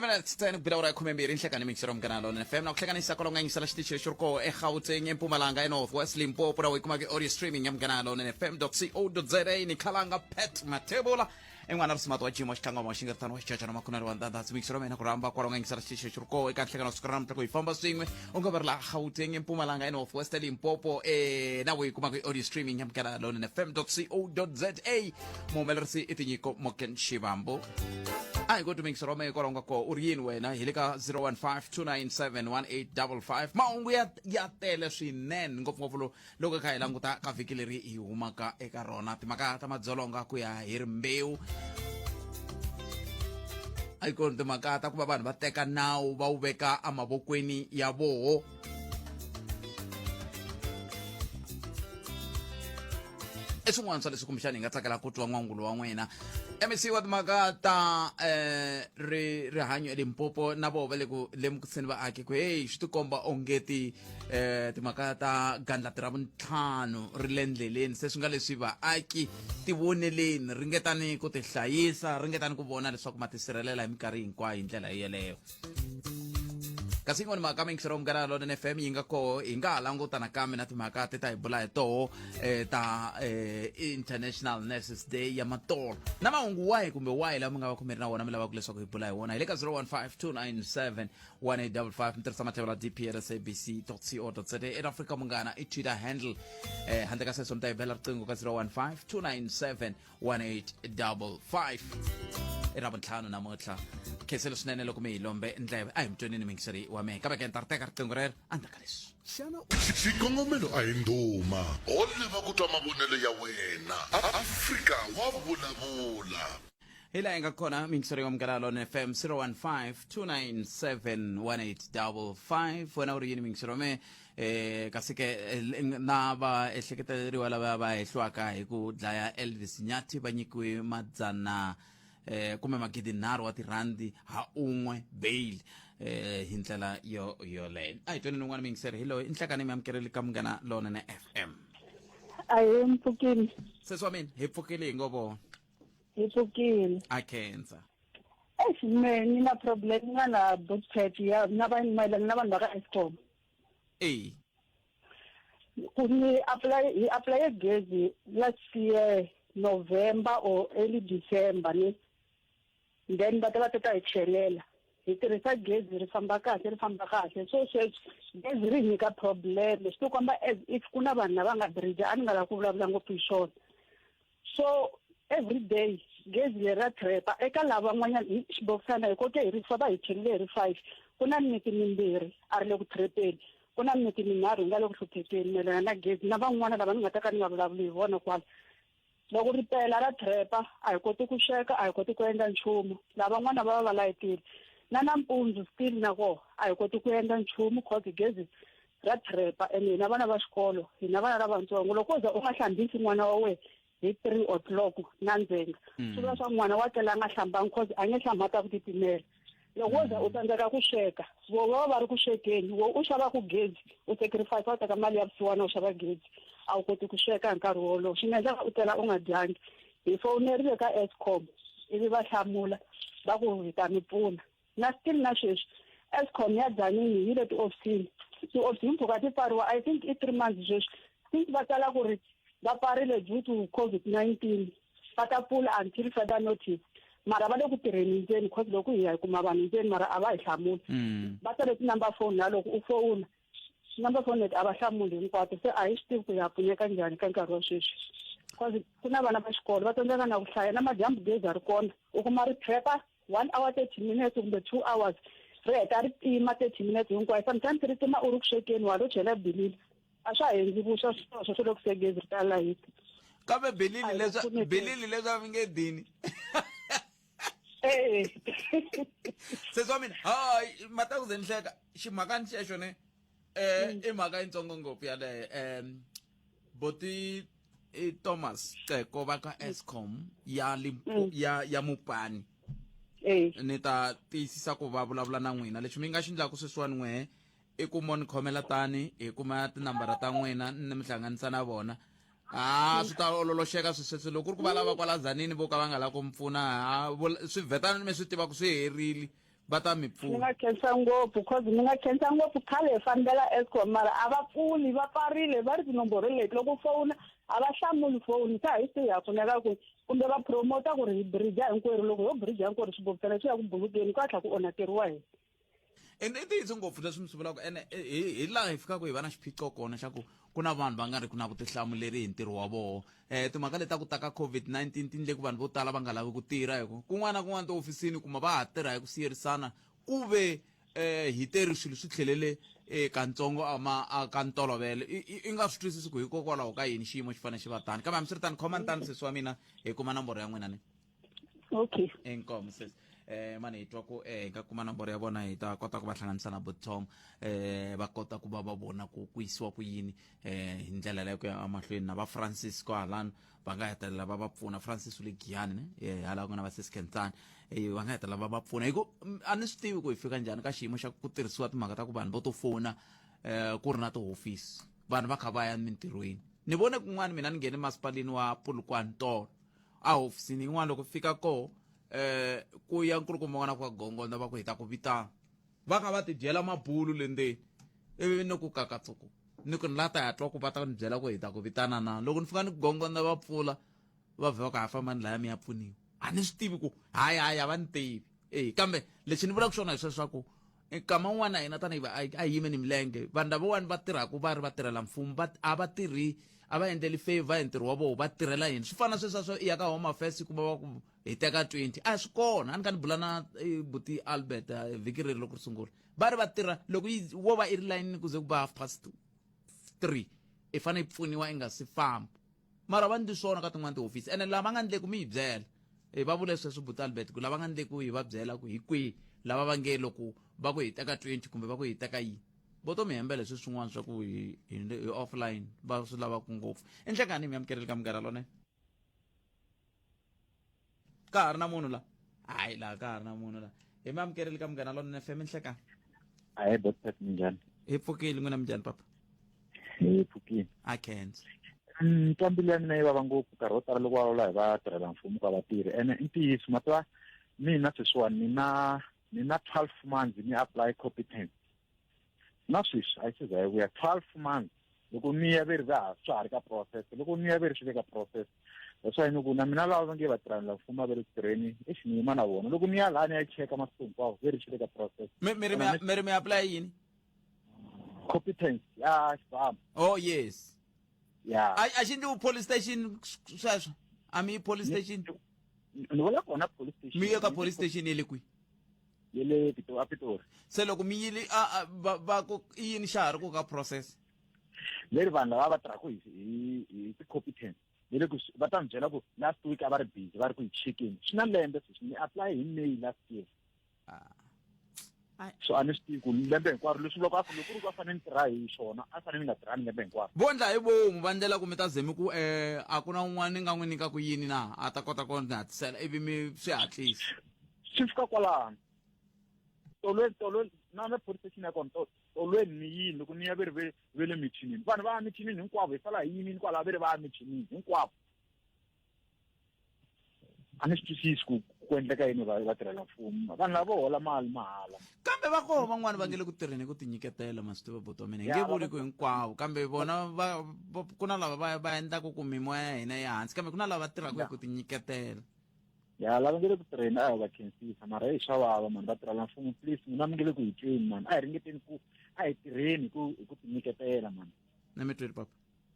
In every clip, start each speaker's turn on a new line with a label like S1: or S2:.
S1: minutes tsena kubila ura khumembiri inhlekani mixerom kanalo FM nakuhlekanisa kolonga ngisala xitichi xurko eGauteng eMpumalanga eNorthwest Limpopo ra wikuma ke audio streaming yamkanalo fm.co.za ni khalanga Pet Matebula engwana risimato wa jimo xithangwa maxingertano xichacha na makunari wa ndandatsi mixerom ena kuramba kolonga ngisala xitichi xurko eka nhlekano sikuram ta ku ifamba swin'we unga varla Gauteng eMpumalanga eNorthwest Limpopo na wikuma ke audio streaming yamkanalo fm.co.za momelersi itinyiko moken shibambo ay go to mix rome koronga ko urin wena hilika 0152971855 maungu ya tele swinene ngopfungopfu loko kha hi languta ka vhiki leri hi humaka eka rona timhaka ta madzolonga ku ya hi rimbewu ay ko timhaka ta ku va vanhu va teka nawu va wu veka amavokweni ya voho eswin'wana swa leswi kumbexani hi nga tsakela ku twa n'wangulo wa n'wina mec wa timhaka ta rihanyo eLimpopo na vo va le ku lemukiseni vaaki ku hey swi tikomba ongeti timhaka ta gandlati ra vuntlhanu ri le ndleleni se swi nga leswi vaaki ti voneleni ringetani ku tihlayisa ringetani ku vona leswaku ma tisirhelela hi minkarhi hinkwayo hi ndlela yeleyo kasi yin'wana mhaka mixerom kanalo FM yi nga koho hi nga ha langutana kambe na timhaka ti ta hi bula hi toho ta International Nurses Day ya matolo na mahungu wahi kumbe wahi lama nga va khomeri na wona mi lavaka leswaku hi bula hi wona hi le ka 0152971855 mi tirhisa mathevela dprsabc.co.za eAfrika munghana i Twitter handle handle ka sweswo mi ta hi bela riqingho ka 0152971855 Ravuntlhanu namuntlha khenselo swinene loko mi hi lombe ndleve a hi mutwanini mixeri wa mehe kambe ke ni ta ri teka riqingho rero endzhaku ka leswi
S2: xikongomelo a hi ndhuma ho lava ku twa mavonelo ya wena Afrika wa vulavula
S1: hi laha hi nga kona mixeri wa mgalalo na FM 0152971855 wena u ri yini mixeri wa mehe kasi ke na va ehleketeriwa lava va hehliwaka hi ku dlaya Elvis Nyathi va nyikiwe madzana kumbe magidinharhu wa tirandi ha un'we bail hi ndlela yoleyo a hi tweni n'wana mingiseri hi loyi i nhlekani mi amukeleli ka munghana lonene FM
S3: a hi mpfukile
S1: sesi wa mina hi pfukile hi ngo vona
S3: hi pfukile
S1: a khensa
S3: me ni na problem nga na budget ya na vanhu mayelana na vanhu va ka Eskom ku ni apply gezi last year November or early December ni then va ta hi chelela hi tirhisa gezi ri famba kahle so gezi ri nyika problem swi to komba as if ku na vanhu lava nga bridge a ni nga la ku vulavula ngopfu hi swona so every day gezi leri ra trepa eka lava van'wanyana hi xibokisana hi kote hi ri fa va hi chelele hi ri 5 ku na mimiti mimbirhi a ri le ku trepeni ku na mimiti minharhu hi nga le ku hluphekeni mayelana na gezi na van'wana lava ni nga ta ka ni nga vulavuli hi vona kwala loko ri pela ra trepa a hi koti ku sweka a hi koti ku endla nchumu lava n'wana va va layitile na nampundzu still na koho a hi koti ku endla nchumu cause gezi ra trepa ene hina vana va xikolo hina vana lavatsongo loko uza u nga hlambisi n'wana wa wena hi 3 o'clock na ndzhenga swi vula swa n'wana wa tlela a nga hlambangi cause a nge hlamba ta ku titimela loko uza u tsandzeka ku sweka va va ri ku swekeni u xava ku gezi u sacrifice wa teka mali ya vusiwana u xava gezi a wu koti ku sweka hi nkarhi wolowo swi nga endleka u tela u nga dyangi hi fowunerile ka Eskom ivi va hlamula va ku hi ta mi pfuna na still na sweswi Eskom ya dzanini hi le tiofisini tiofisi mpfhuka ti pfariwa I think i 3 months sweswi since va tsala ku ri va pfarile due to COVID-19 va ta pfula until further notice mara va le ku tirheni ndzeni cause loko hi ya hi kuma vanhu ndzeni mara a va hi hlamuli va tsale ti-number phone na loko u fowuna number phone leti a va hlamuli hinkwato se a hi swi tivi ku ya pfuneka njhani ka nkarhi wa sweswi cause ku na vana va xikolo va tsandzeka na ku hlaya na madyambu gezi a ri kona u kuma ri trepa 1 hour 30 minutes kumbe 2 hours ri heta ri tima 30 minutes hinkwayo sometimes ri tima u ri ku swekeni wa lo chela bilili a swa endli vuswa swo loko se gezi ri ta layita
S1: kambe bilili leswa mi nge dini sesi wa mina hayi mata ku ze ni hleka ximhakani xexo ne i mhaka yitsongo ngopfu yaleyo boti Thomas Ceko va ka Eskom ya Mupani ni ta tiyisisa ku va vulavula na n'wina lexi mi nga xi endlaku sweswiwani n'wehe i ku mo ni khomela tani hi kuma tinambara ta n'wina ni mi hlanganisa na vona swi ta ololoxeka swesweswo loko ku ri ku va lava kwala Zanini vo ka va nga la ku mi pfuna swi vhetana mi swi tiva ku swi herile va ta mi
S3: ni
S1: pfuna
S3: nga khensa ngopfu because ni nga khensa ngopfu khale hi fambela Eskom mara a va pfuli va pfarile va ri tinomboro leti loko fona a va hlamuli foni sa hi se ya pfuneka ku kumbe va promota ku ri hi bridge hinkwerhu loko ho bridge hinkwerhu swibopfela swi ya ku bulukeni ku hatla ku onhateriwa hina
S1: ende i ntiyiso ngopfu leswi mi swi vulaka ene hi laha hi fikaka hi va na xiphiqo kona xa ku na vanhu va nga ri ku na vutihlamuleri hi ntirho wa vona timhaka leti ta ku ta ka COVID-19 ti ndle ku vanhu vo tala va nga lavi ku tirha hi ku kun'wana na kun'wana tihofisini kuma va ha tirha hi ku siyerisana ku ve hi teri swilo swi tlhelele kantsongo ka ntolovelo i nga swi twisisi ku hikokwalaho ka yini xiyimo xi fanele xi va tani kambe hambiswiritano khoma ni tani sesi wa mina hi kuma nomboro ya n'wina ni
S3: okay
S1: inkomo sesi mani hi twa ku hi nga kuma nomboro ya vona hi ta kota ku va hlanganisa na botom va kota ku va vona ku yisiwa ku yini hi ndlela leyo ku ya mahlweni na va Francis ko halano va nga hetelela va pfuna Francis u le Giyani hala ku na va Seskentani va nga hetelela va pfuna hiko a ni swi tivi ku hi fika njhani ka xiyimo xa ku tirhisiwa timhaka ta ku vanhu vo to fona ku ri na tihofisi vanhu va kha va ya mintirhweni ni vone kun'wana mina ni nghene masipalini wa Polokwane tolo a hofisini yin'wana loko fika koho ku ya nkulukumba n'wana ku gongonda va ku hita ku vitana va kha va ti byela mabulu le ndzeni ivi ni ku kakatsuku ni ku ni la ta ya twa ku va ta ni byela ku hita ku vitana na loko ni fika ni gongonda va pfula va vhela ka ha famba ni laya mi ya pfuniwa a ni swi tivi ku hayi a va ni tivi kambe lexi ni vulaka xona hi sweswo swa ku nkama wun'wana hina tanihi va a hi yimeni milenge vanhu lavawani va tirhaka va ri va tirhela mfumo a va tirhi a va endleli favor hi ntirho wa vona va tirhela hina swi fana sweswo swo ya ka home affairs kuma va ku hi teka 20 a swi kona a ni ka ni bula na buti Albert vhiki reri loko ri sungula va ri va tirha loko wo va i ri layinini ku ze ku ba 3 i fanele i pfuniwa i nga si famba mara va ndli swona ka tin'wana tihofisi ene lava nga ndleku mi hi byela va vule sweswo buti Albert ku lava nga ndleku hi va byela ku hi kwihi lava va nge loko va ku hi teka 20 kumbe va ku hi teka yini vo to mi hembela leswi swin'wana swa ku hi offline va swi lavaku ngopfu enhlekani mi amukeleli ka mugara lone ka ha ri na munhu la hayi laha ka ha ri na munhu la hi mi amukeleli ka mugara lone FM enhlekani
S4: hayi Dr. Minjani
S1: hi pfukile n'wina minjhani papa
S4: hi pfukile
S1: a khensa
S4: ntwambili ya mina yi vava ngopfu nkarhi wo tala loko va vula hi va tirhela mfumo ka vatirhi ene i ntiyiso matwa mina sweswiwani ni na 12 months ni apply competence na sweswi a yi se za yi vuya 12 months loko ni ya ve ri va swa ha ri ka process loko ni ya ve ri swi le ka process that's why ni ku na mina lava va nge va tirhela mfumo va ve ri tirheni i xiniyima na vona loko ni ya laha ni ya cheka masiku hinkwawo ve ri swi le ka process
S1: mi ri mi apply yini
S4: competence ya xibama
S1: oh yes
S4: ya
S1: a xi ndliwi police station sweswo a mi police station
S4: ni vona kona police station
S1: mi ye ka police station ye le kwihi
S4: ye le Pitori
S1: se loko mi yile va ku i yini xa ha ri ku ka process
S4: leri vanhu lava va tirhaka hi ti-competence hi le ku va ta mi byela ku last week a va ri busy va ri ku hi chekeni swi na lembe sweswi ni apply hi May last year so a ni swi tivi ku lembe hinkwaro leswi loko ku ri ku a fanele ni tirha hi swona a fanele ni nga tirhani lembe hinkwaro
S1: vo ndla hi vomu va ndlela ku mi ta zemi ku a ku na un'wana ni nga n'wi nyika ku yini na a ta kota ku ni hatlisela ivi mi swi hatlisa
S4: swi fika kwalano tolweni na police station ya kona tolweni ni yini loko ni ya ve le michinini vanhu va ya michinini hinkwavo hi sala hi yimini kwalaho ve ri va ya michinini hinkwavo a ni swi twisisi ku endleka yini va tirhela mfumo vanhu lava hola mali mahala
S1: kambe va koho van'wani va nge le ku tirheni ku tinyiketela ma swi tiva boto mina hi nge vuli ku hinkwavo kambe vona ku na lava va endlaku ku mimoya ya hina ya hansi kambe ku na lava va tirhaka hi ku tinyiketela
S4: ya lava nge le ku tirheni a hi va khensisa mara hi swa vava mani va tirhela mfumo please mina mi nge le ku hi tweni mani a hi ringeteni ku a hi tirheni hi ku tinyiketela mani
S1: na mi tweli papa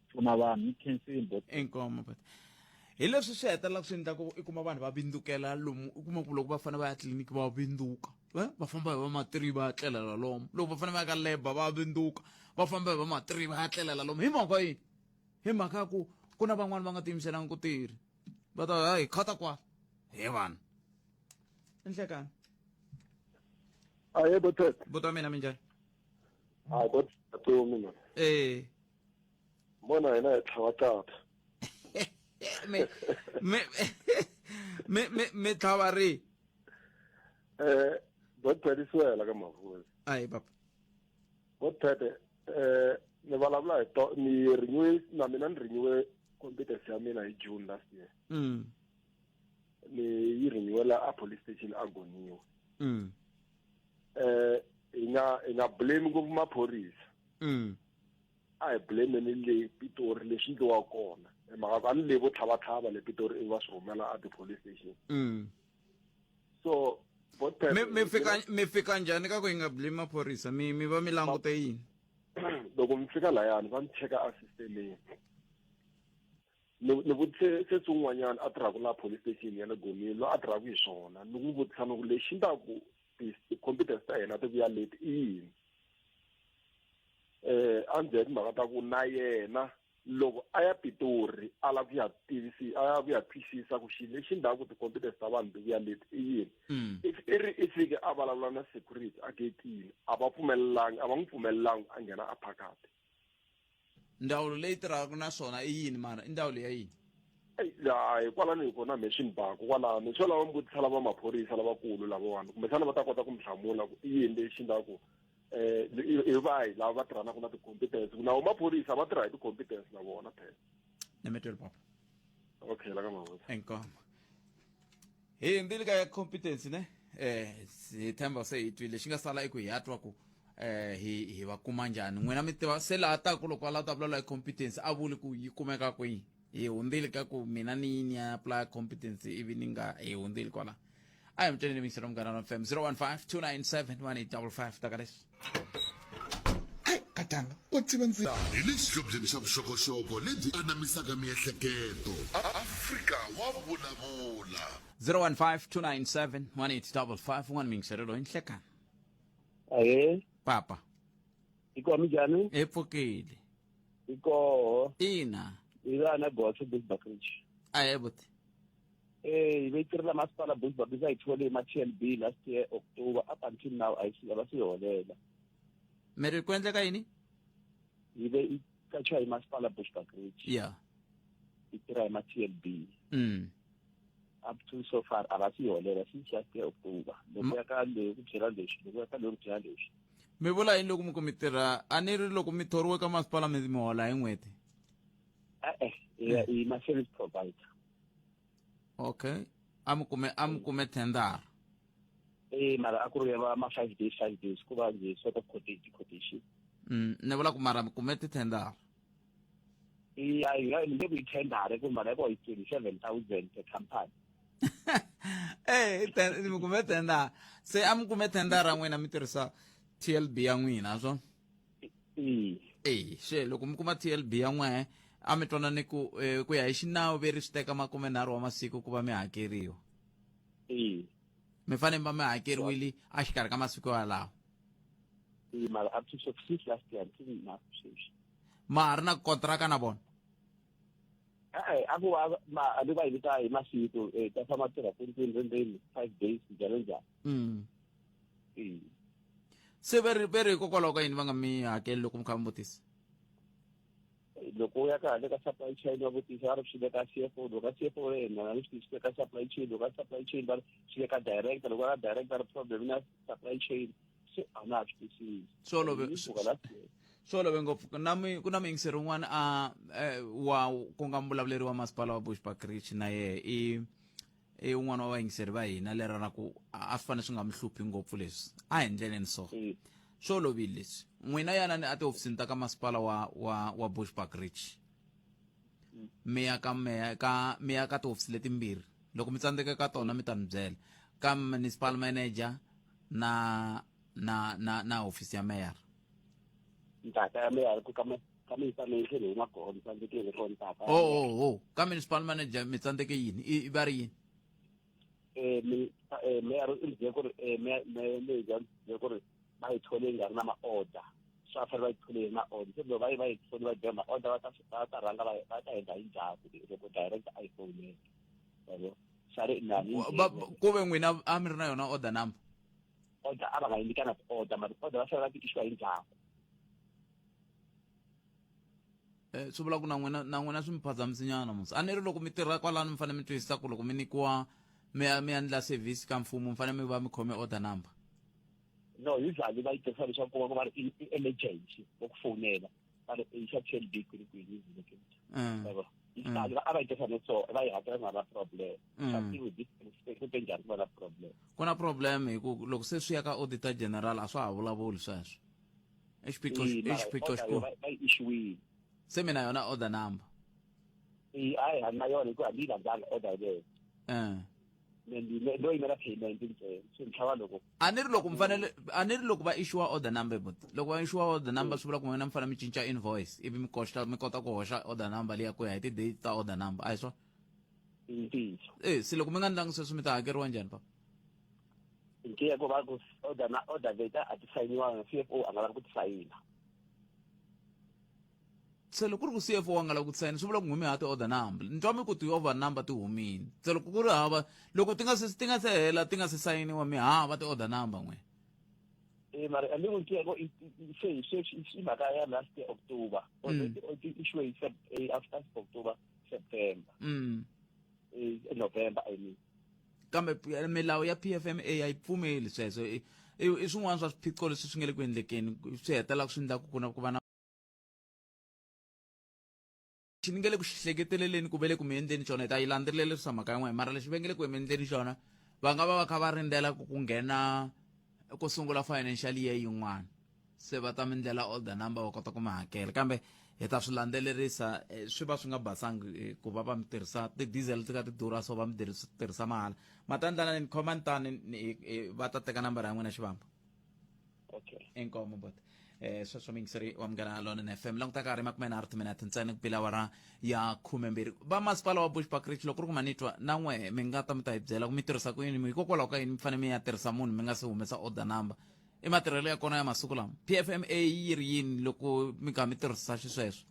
S4: pfuna vanhu mi khensini bot
S1: inkomo but hi leswi swi hetelelaka swi endlaku i kuma vanhu va bindukela lomu u kuma ku loko va fanele va ya tliliniki va binduka va famba hi va matiri va ya tlelela lomu loko va fanele va ya ka leba va binduka va famba hi va matiri va ya tlelela lomu hi mhaka yini hi mhaka ku na van'wani va nga tiyimiselangi ku tirhi va ta hi khata kwala he vanhu enhlekani
S5: aye botet
S1: buta mina minjhani
S5: hayi bot to mina mbona hina hi tlhava tata
S1: me tlhava ri
S5: bot pediswela ka Mavonelo
S1: ayi papa
S5: bot pete ni vulavula ni renew na mina ni renew competence ya mina hi June last year ni yi renewela a police station a Goniwa inga blame ngopfu maphorisa a hi blame ni le Pitori leswi ndliwa kona mhaka ni le vo tlhavatlhava le Pitori va swi rhumela at the police station so
S1: mi fika njhani ka ku hi nga blame maphorisa mi va mi langute yini
S5: loko mi fika layani va mi cheka a systemeni ni vutise se swin'wanyana a tirhaka la police station ya le Gomeni lo a tirhaka hi swona ni n'wi vutisa ni ku lexi ndaku ti-competence ta hina ti vuya leti i yini a ni byela timhaka ta ku na yena loko a ya Pitori a lava ku ya a ya ku ya twisisa ku xilo lexi ndaku ti-competence ta vanhu ti vuya leti i yini i fike a vulavula na security a getini a va n'wi pfumelelanga a nghena a phakati
S1: ndawulo leyi tirhaka na swona i yini mara i ndawulo ya yini
S5: hayi kwalani hi kona mission bako kwalani swo lava mi vutisa lava maphorisa lavakulu lavawani kumbexana va ta kota ku mi hlamula ku i yini lexi ndaku i vahi lava va tirhanaka na ti-competence nawu maphorisa va tirha hi ti-competence na vona phela
S1: ni mi twele papa
S5: okay la ka mavutisa
S1: enkoma hi ndzi ka ya competence ne hi themba se hi twile xi nga sala i ku hi ya twa ku hi va kuma njhani n'wina mi tiva se laha taku loko a lava ta vulavula hi competence a vuli ku yi kumeka kwihi hi hundzile ka ku mina ni yini ya apply competence ivi ni nga hi hundzile kwala a hi mutsheni ni mingisela Munghana FM 015-297-1855 takalesi
S2: katanga u tiva ndzi hi le xihlobyeni xa vuxokoxoko lebyi anamisaka miehleketo Afrika wa vulavula
S1: 015-297-1855 un'wana mingiselelo hi nhlekani
S6: Aye,
S1: papa
S6: iko mijani?
S1: hi pfukile
S6: Iko
S1: ina
S6: na gotsho Bushbuckridge.
S1: a hi buti
S6: Ve tirhela masipala Bushbuckridge a yi thole ma TLB last year October up until now a va si holela.
S1: mi ri ku endleka yini
S6: Yi ve i kachiwa hi masipala Bushbuckridge.
S1: ya
S6: Yi tirha hi ma TLB. Up to so far a va si holela since last year October. Loko ya ka le ku byela leswi, loko ya ka le ku byela leswi.
S1: mi vula yini loko mi ku mi tirha a ni ri loko mi thoriwe ka masipala mi hola hi n'hweti
S6: I ma service provider.
S1: okay a mi kume thendara
S6: Mara a ku ri va ma 5 days ku va nge sort of quotation.
S1: ni vula ku mara mi kume tithendara
S6: Ni nge ku yi thendara ku mara ko yi 27,000 per company.
S1: mi kume thendara se a mi kume thendara n'wina mi tirhisa TLB ya n'wina swona she loko mi kuma TLB ya n'wehe a mi twanani ku ya hi xinawu ve ri swi teka 30 wa masiku ku va mi hakeriwa mi fanele va mi hakeriwile a xikarhi ka masiku yalawo
S6: Mara up to 6 last year until now.
S1: ma ha ri na kontraka na vona
S6: A ku va a va yi vita hi masiku ta famba tirha 5 days njalo njalo.
S1: se ve ri hikokwalaho ka yini va nga mi hakeli loko mi kha mi vutisa
S6: Loko ya ka le ka supply chain wa vutisa a swi le ka CFO loko ka CFO na swi le ka supply chain loko ka supply chain va swi le ka director loko ka director problem na supply chain se a na swi
S1: swo love ngopfu ku na muyingiseri un'wana wa ku nga mbulavuleri wa masipala wa Bushbuckridge na ye i un'wana wa vayingiseri va hina lera na ku a swi fanele swi nga mi hluphi ngopfu leswi a hi ndleleni so swo lovile leswi n'wina yanani a tihofisini ta ka masipala wa Bushbuckridge mi ya ka tihofisi letimbirhi loko mi tsandzeka ka tona mi ta mi byela ka municipal manager na hofisi ya mayor
S6: ntaka ya mayor ku ka information hi makona tsandzekile ko ntaka
S1: ka municipal manager mi tsandzeke yini i va ri yini
S6: mayor u nge ku ri mayor ku ri ba yi thole nga ri na ma-order swa fanele va yi thole na order se loko va yi thole va dya ma-order va ta rhanga va ta endla hi njhani loko director a yi fonela yabo sare inani
S1: ku ve n'wina a mi ri na yona order number
S6: order a va nga yi nyikana order mara order va fanele va ti issue hi njhani
S1: swi vula ku na n'wina swi mi phazamisinyana musi a ni ri loko mi tirha kwalano mi fanele mi twisisa ku loko mi nikiwa mi endla service ka mfumo mi fanele mi va mi khome order number
S6: no usually va yi tirhisa leswaku ku va ri emergency wa ku fonela va ri ixa TLB kwini yabo a va yi tirhisa so va yi hakela na problem something with this ku njhani ku va na problem
S1: ku na problem hi ku loko se swi ya ka auditor general a swa ha vulavuli sweswo exiphiqo xikulu
S6: va issuwile
S1: se mina yona order number
S6: hayi na yona ku hambi ngazange order leyo lo yimela payment ntsena so nhlava loko
S1: a ni ri loko va issue order number but loko va issue order number swi vula ku n'wina mi fanele mi cinca invoice ivi mi kota ku hoxa order number liya ku ya hi ti-date ta order number a hi swona se loko mi nga ndlangi sweswo mi ta hakeriwa njhani papa
S6: nkiya ku va ku order data a ti sayiniwanga CFO a nga lavi ku ti sayina
S1: se loko ku ri ku CFO wa nga lavi ku ti sayina swi vula ku humi ha ti-order number ni twa mi ku ti-order number ti humile se loko ku ri hava loko ti nga se hela ti nga se sayiniwa mi hava ti-order number n'we
S6: mara a ni ku nkiya ku i mhaka ya last year October ti issue after October September November I mean
S1: kambe milawu ya PFMA a yi pfumeli sweswo i swin'wana swa swiphiqo leswi swi nga le ku endlekeni swi hetelaka swi endlaku ku va na xi ni nge le ku xihleketeleleni ku ve le ku mi endleni xona hi ta yi landzelele swa mhaka yan'we mara lexi va nge le ku mi endleni xona va nga va kha va rindzela ku nghena ku sungula financial year yin'wana se va ta mi ndlela order number va kota ku mi hakela kambe hi ta swi landzelerisa swi va swi nga basangi ku va mi tirhisa ti-diesel ti ka ti durha so va mi tirhisa mahala ma ta ndlala ni khoma tani va ta teka nambara ya n'wina xivamba
S6: okay
S1: inkomo bot sweswo mingiseri wa mugana lona na FM long ta karhi makumena arti minute ntsena ku bila wara ya 12 va masipala wa Bushbuckridge loko ri ku manitwa na n'we mi nga ta mi ta hi byela ku mi tirhisa ku yini hikokwalaho ka yini mi fanele mi ya tirhisa munhu mi nga se humesa order number i matirhelo ya kona ya masiku lama PFMA yi ri yini loko mi kha mi tirhisa xisweswo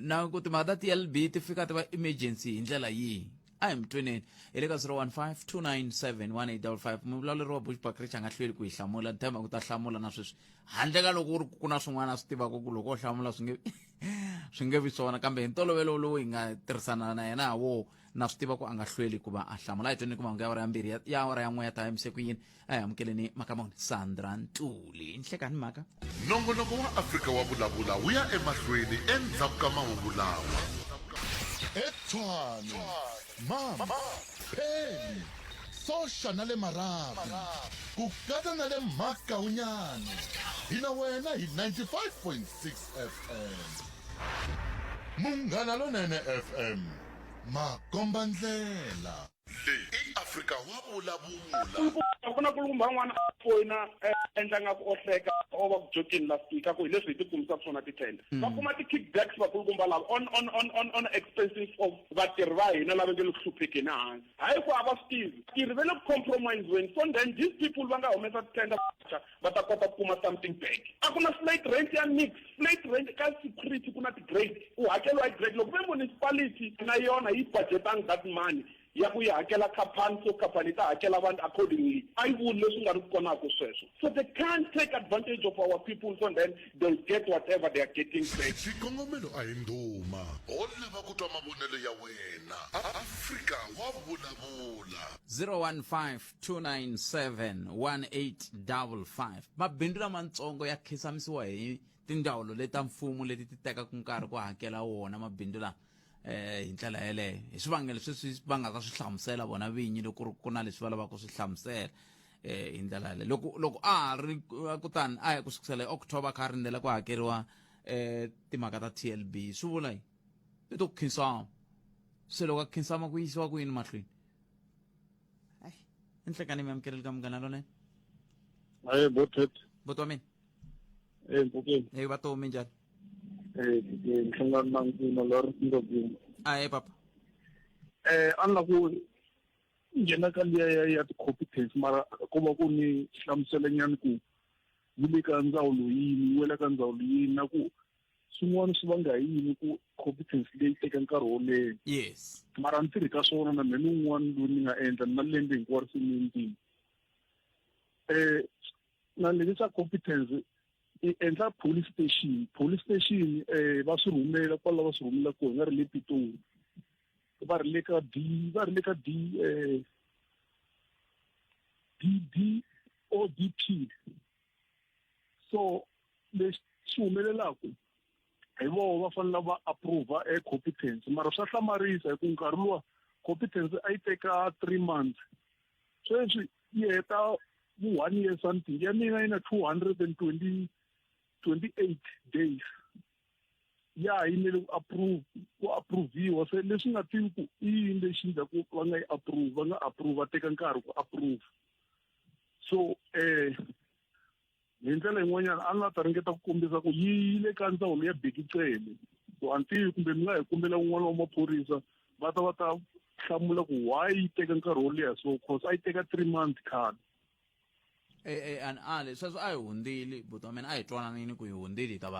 S1: na ku timhaka ta TLB ti fika ti va emergency hi ndlela yihi a hi mi tweneni hi le ka 015 muvulavuri wa Bushbuckridge a nga hlweli ku hi hlamula nthemba ku ta hlamula na sweswi handle ka loko ku na swin'wana a swi tivaka ku loko o hlamula swi nge vi swona kambe hi ntolovelo lowu hi nga tirhisana na yena hawo na swi tiva ku a nga hlweli ku va a hlamula a hi tweni ku mahungu ya wara yambirhi ya wara yan'we ya ta yimise ku yini a hi amukeleni makamoni Sandra Ntuli nhlekani mhaka
S2: nongonoko wa Afrika wa vulavula wu ya emahlweni endzhaku ka mahungu lawa eTshwane mama pheni sosha na le maraba ku katsa na le makaunyana hina wena hi 95.6 FM munghana lonene FM makomba ndlela leyi i Afrika wa vulavula
S5: ku na kulumba n'wana foyina endla nga ku ohleka o va ku jokini last week ku hi leswi hi tikumisa swona titenda va kuma ti-kickbacks vakulukumba lava on expenses of vatirhi va hina lava nge le ku hluphekeni hansi hayi ku a va swi tivi tirhi ve le ku compromiseweni so then these people va nga humesa titenda va ta kota ku kuma something back a ku na slate rent ya mix slate rent ka security ku na ti-grade u hakeliwa hi grade loko ve municipality na yona yi budgetanga that money ya ku yi hakela khampani so khampani ta hakela vanhu accordingly a yi vuli leswi nga ri konaka sweswo so they can't take advantage of our people so then they'll get whatever they are getting back
S2: xikongomelo a hi ndhuma ho lava ku twa mavonelo ya wena Afrika wa vulavula
S1: 015 mabindzu lamatsongo ya khisamisiwa hi tindzawulo leta mfumo leti ti tekaku nkarhi ku hakela wona mabindzu lama hi ndlela yeleyo hi swivangelo sweswi va nga ka swi hlamusela vona vinyi loko ku na leswi va lavaka ku swi hlamusela hi ndlela yeleyo loko a ha ri kutani a hi ku sukusela hi October kha rindzela ku hakeriwa timhaka ta TLB swi vula yini i to khinsama se loko a khinsama ku yisiwa ku yini mahlweni enhlekani mi amukeleli ka munghana lonene
S4: hayi botet
S1: botwa mina
S4: mpukeni
S1: va tomi njhani
S4: nhlangano na nkuma lori ndobini
S1: aye papa
S4: a ni la ku nghena ka liya ya ti-competence mara ko va ku ni hlamuselenyana ku yi le ka ndzawulo yini yi wela ka ndzawulo yini na ku swin'wana swi vanga yini ku competence leyi teka nkarhi wo leha
S1: yes
S4: mara ni tirhi ka swona na mina un'wana loyi ni nga endla na lembe hinkwaro se ni endlini na lexi xa competence i endla police station va swi rhumela kwala va swi rhumela kona nga ri le Pitori va ri le ka DODP so leswi swi humelelaku hi vona va fanele va approve competence mara swa hlamarisa hi ku nkarhi luwa
S7: competence a yi teka 3 months sweswi yi heta 1 year something ya mina yi na 228 days ya yimele ku approviwa se leswi nga tivi ku i yini lexi endlaku va nga yi approve va nga approve va teka nkarhi ku approve so hi ndlela yin'wanyana a ni nga ta ringeta ku kombisa ku yi le ka ndzawulo ya Bhekicele so antivi kumbe mi nga hi kombela un'wana wa maphorisa va ta hlamula ku why yi teka nkarhi wo leha so cause a yi teka 3 months khale
S1: and sweswo a hi hundzile but I mean a hi twananini ku hi hundzile hi ta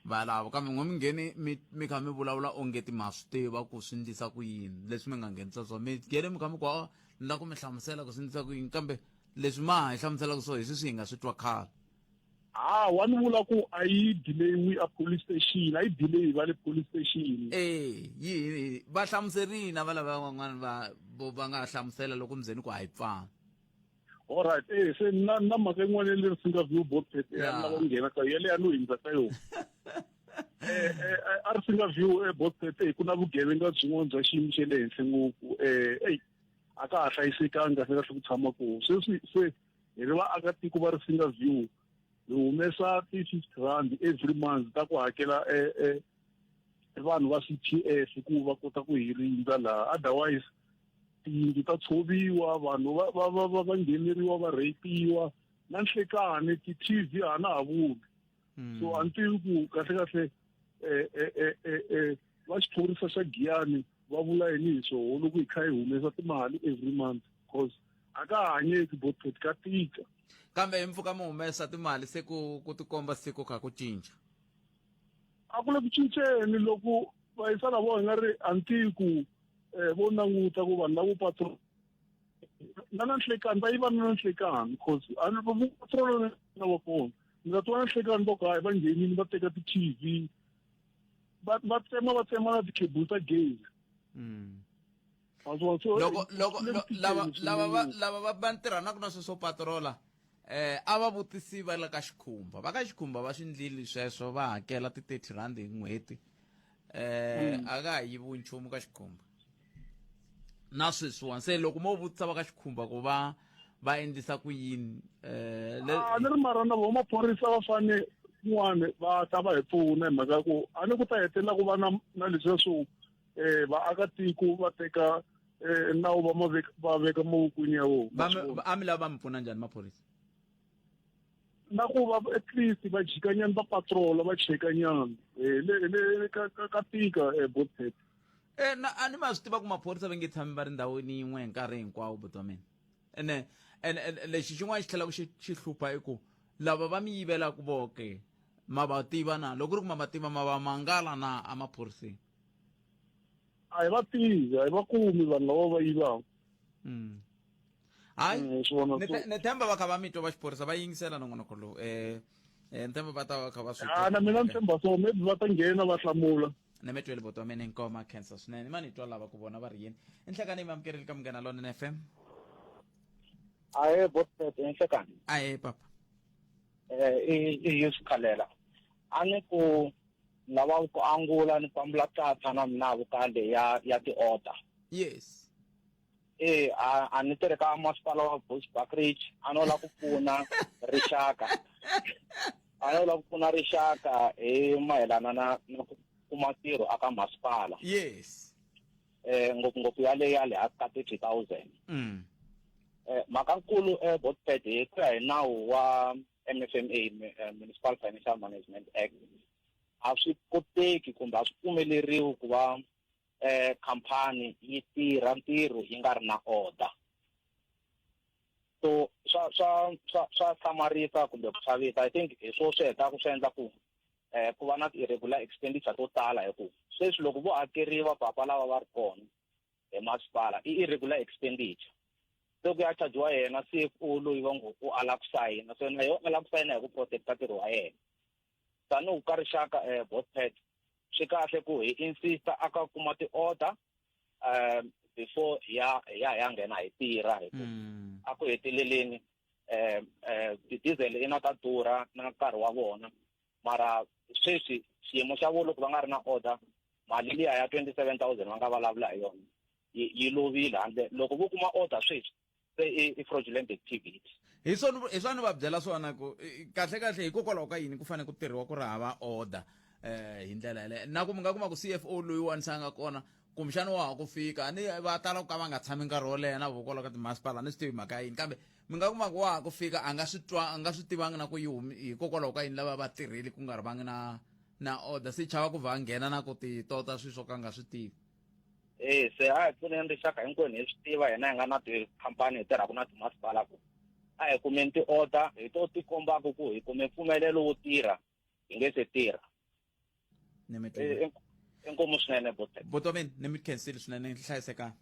S1: valava kambe n'we mi ngheni mi kha mi vulavula ongeti ma swi tiva ku swi ndlisa ku yini leswi mi nga nghenisa swona mi nghene mi kha mi kwa ni la ku mi hlamusela ku swi ndlisa ku yini kambe leswi ma hi hlamuselaka swona hi swi hi nga swi twa khale
S7: wa ni vula ku a yi delayiwi a police station a yi delayi va le police station
S1: yi va hlamuserini va lava van'wana va nga hlamusela loko mi zeni ku a hi pfana
S7: alright se na mhaka yin'wana leri si nga view botpet lava ku nghena ka yele ya no hindza ka yona a ri si nga view botpet ku na vugevenga byin'wana bya xiyimo xe le henhla ngopfu a ka ha hlayisekanga se kahle ku tshama koho se hi ri vaakatiko va ri si nga view hi humesa ti-R50 every month ta ku hakela vanhu va CTS ku va kota ku hi rindza laha otherwise tiyindlu ta tshoviwa vanhu va ngheneriwa va rapiwa na nhlekani ti-TV a na ha vuli so antivi ku kahle va xiphorisa xa Giyani va vula yini hi swoho loko hi kha hi humesa timali every month because a ka hanyeki botpet ka tika
S1: kambe hi mpfuka mi humesa timali se ku tikomba siku kha ku cinca
S7: a ku le ku cinceni loko vayisana vo hi nga ri antiku vo languta ku vanhu lavo patrol na nhlekani va yiva na nhlekani because a ni vo patrol na va kona ni nga twa nhlekani vo ka va nghenini va teka ti-TV va tsema na ti-cable ta gezi
S1: loko lava va tirhanaka na sweswo patrola a va vutisi va le ka xikhumba va ka xikhumba va swi ndlile sweswo va hakela ti-R30 hi n'hweti a ka ha yiviwi nchumu ka xikhumba na sweswiwani se loko mo vutisa va ka xikhumba ku va endlisa ku yini
S7: ni ri mara na vo maphorisa va fane kun'wana va ta va hi pfuna hi mhaka ku a ni ku ta hetelela ku va na leswiya swo vaakatiko va teka nawu va veka mavokweni ya vona
S1: a mi lava va mi pfuna njhani maphorisa
S7: na ku va at least va jikanyana va patrola va chekanyana le ka tika botpet
S1: a ni ma swi tiva ku maphorisa va nge tshami va ri ndhawini yin'we hi nkarhi hinkwawo buti wa mina ene lexi xin'wana xi tlhela ku xi hlupha i ku lava va mi yivelaku voke ma va tiva na loko ku ri ku ma va tiva ma va mangala na a maphoriseni
S7: a hi va tivi a hi va kumi vanhu lava va yivaka
S1: hayi ni themba va kha va mi twa va xiphorisa va yingisela nongonoko lowu ni themba va ta va kha va swi
S7: na mina ni tshemba so maybe va ta nghena va hlamula
S1: ni mi twele buti wa mina inkoma cancer swinene ma ni twa lava ku vona va ri yini enhlekani yi mi amukerile ka Munghana Lonene FM
S6: aye botpet enhlekani
S1: aye papa
S6: i yusikhalela a ni ku lava ku angula ni pambula tata na mina vukale ya ti-order
S1: yes
S6: a ni tirhi ka masipala wa Bushbuckridge a no la ku pfuna rixaka hi mayelana na ku kuma ntirho aka masipala
S1: yes
S6: ngopfungopfu ya le ka 30,000 mhaka nkulu botpet hi ku ya hi nawu wa MFMA Municipal Financial Management Act a swi koteki kumbe a swi pfumeleriwi ku va khampani yi tirha ntirho yi nga ri na order so swa hlamarisa kumbe ku xavisa I think hi swo swi heta ku swi endla ku ku va na ti-irregular expenditure to tala hi ku sweswi loko vo hakeriwa papa lava va ri kona hi masipala i irregular expenditure loko ya chajiwa yena CFO loyi va ngo u ala ku sayina so na yo ala ku sayina hi ku protecta ntirho wa yena tanihi ka rixaka botpet swi kahle ku hi insista aka kuma ti-order before ya nghena hi tirha hi ku a ku heteleleni ti-diesel i na ta durha na nkarhi wa vona mara sweswi xiyimo xa vona loko va nga ri na order mali liya ya 27,000 va nga vulavula hi yona yi lovile handle loko vo kuma order sweswi se i fraudulent activity.
S1: Hi swona va byela swona ku kahle hikokwalaho ka yini ku fanele ku tirhiwa ku ri hava order hi ndlela yaleyo na ku mi nga kuma ku CFO loyiwani se a nga kona kumbexana wa ha ku fika ni va tala ku ka va nga tshami nkarhi wo leha na vokwalaho ka timasipala ni swi tivi mhaka yini kambe mi nga kuma ku wa ha ku fika a nga swi tivangi na ku hikokwalaho ka yini lava va tirheli ku nga ri vangi na order se chava ku va nghena na ku ti tota swi swo ka nga swi tivi.
S6: Se a hi pfuneni rixaka hinkwenu hi swi tiva hina hi nga na tikhampani hi tirhaka na timasipala ku a hi kumeni ti-order hi to ti kombaka ku hi kume mpfumelelo wo tirha hi nge se tirha. Inkomu swinene
S1: botomeni ni mi khensile swinene hlayisekani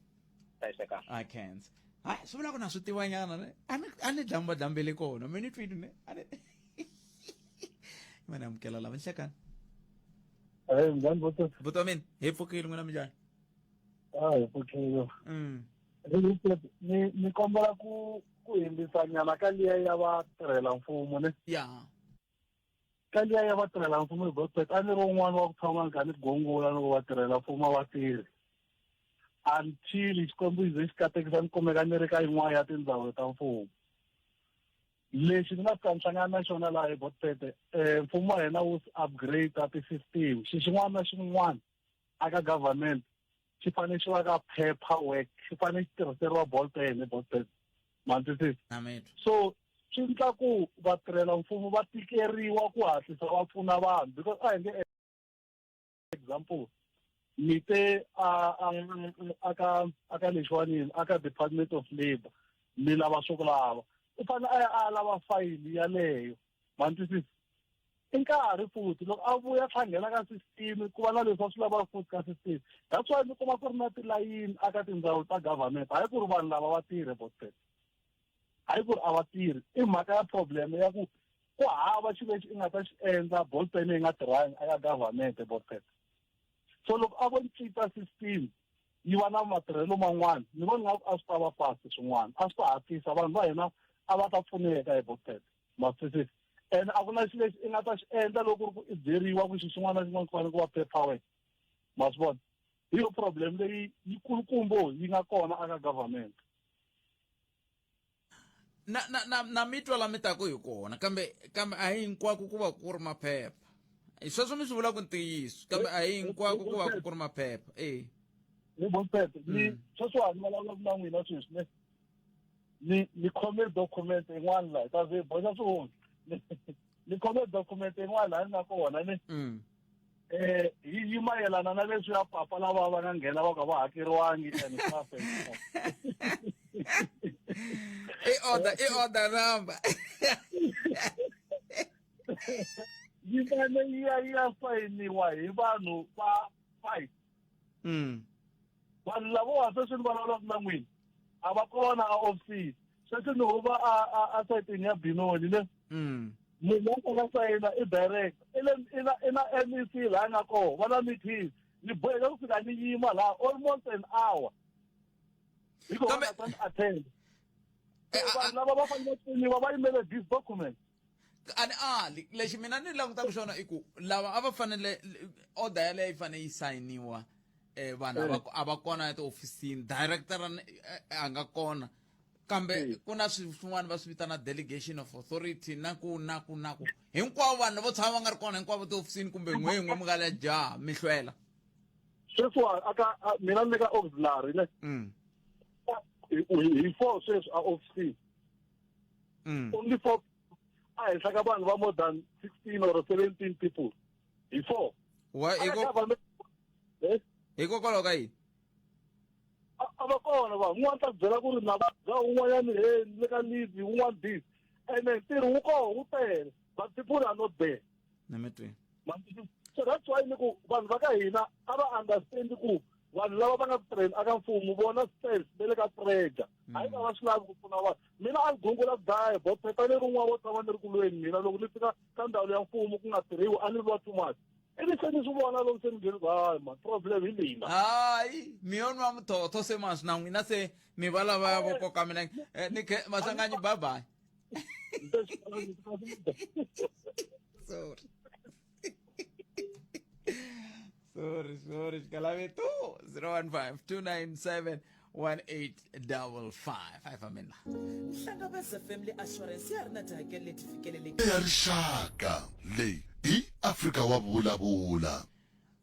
S1: I can't swi vula ku na swi tivanyana a ni dlambele kona mi ni twini ne ma ni amukela lava nhlekani botomeni hi pfukile n'wina minjhani
S7: hi pfukile ni kombela ku yimbisanyana ka liya ya vatirhela mfumo ne ka liya ya vatirhela mfumo hi bospet a ni ri un'wana wa ku tshama ni kha ni gongula loko vatirhela mfumo va tirhi until xikwembu ze xi katekisa ni kumeka ni ri ka yin'wana ya tindhawu ta mfumo lexi ni nga tshamisanyana na xona laha hi bospet mfumo wa hina wu upgrade ti-system xin'wana na xin'wana aka government xi fanele xi va ka paper work xi fanele xi tirhiseriwa bolpen hi bospet mantisisi so swi endla ku vatirhela mfumo va tikeriwa ku hatlisa va pfuna vanhu because a hi nge example ni te aka lexiwanini aka Department of Labour ni lava swo ku lava u fanele a lava fayili yaleyo mantisisi i nkarhi futhi loko a vuya tlhangela ka system ku va na leswi swi lava futhi ka system that's why ni kuma ku ri na tilayini aka tindhawu ta government hayi ku ri vanhu lava va tirhe bospet hayi ku ri a va tirhi i mhaka ya problem ya ku hava xilo lexi i nga ta xi endla bolpen yi nga tirhangi eka government bospet so loko a vo cinca system yi va na matirhelo man'wana ni vona nga ku a swi ta va fast swin'wana a swi ta hatlisa vanhu va hina a va ta pfuneka hi bospet masisisi and a ku na xilo lexi i nga ta xi endla loko ku i byeriwa ku xin'wana na xin'wana ku fanele ku va paper work ma swi vona hi yo problem leyi yi kulukumbo yi nga kona aka government
S1: na mitwa la mi taku hi kona kambe a hi hinkwako ku va ku ri maphepha sweswo mi swi vula ku ntiyiso kambe a hi hinkwako ku va ku ri maphepha
S7: hi bospet ni sweswiwani vulavula na n'wina sweswi ni khome document yin'wana laha ta ve boxa swihundzi ni khome document yin'wana laha ni nga kona ni yi mayelana na leswi ya papa lava va nga nghena va ka va hakeriwangi and stuff
S1: i order number
S7: yi fane yi ya sayiniwa hi vanhu va 5 vanhu lavowa sweswi ni vulavulaka na n'wina a va kona a office sweswi ni huva a sayitini ya binoni ne munhu a nga sayina i director i na MEC laha nga koho va na meeting ni boheka ku fika ni yima laha almost an hour hiko va nga ta attend vanhu lava va fanele pfuniwa va yimele this document
S1: lexi mina ni langutaka xona i ku lava a va fanele order yaleyo yi fanele yi sayiniwa vanhu a va kona etihofisini director a nga kona kambe ku na swin'wana va swi vitana delegation of authority na ku hinkwavo vanhu vo tshama va nga ri kona hinkwavo tihofisini kumbe n'win'we mi nga le jaha mi hlwela
S7: sweswiwa aka mina ni le ka auxiliary ne hi 4 sweswi a office only 4 a henhla ka vanhu va more than 16 or 17 people hi 4
S1: hikokwalaho ka yini
S7: a va kona va un'wana ta byela ku ri na va un'wanyani ni le ka leave un'wana this ene ntirho wu koho wu tele but people are not there so that's why ni ku vanhu va ka hina a va understand ku vanhu lava va nga train aka mfumo vona sales va le ka pressure hayi va va swi lavi ku pfuna vanhu mina a ni gungula ku dlaya bophepha leri un'wana wo tshama ni ri kulweni mina loko ni fika ka ndhawu ya mfumo ku nga tirhiwi a ni lwa too much ivi se ni swi vona loko se ni ngheni hayi ma problem hi mina
S1: hayi miyoni wa muthotho se masi na n'wina se mi va lava ya vokoka mina ni masanganyi babayi sorry sorry xikalavi tu 015-297-1855 ayifamina
S8: hlangabeza family assurance ya ri na tihakelo leti fikeleleki
S2: ya rixaka leyi i Afrika wa vulavula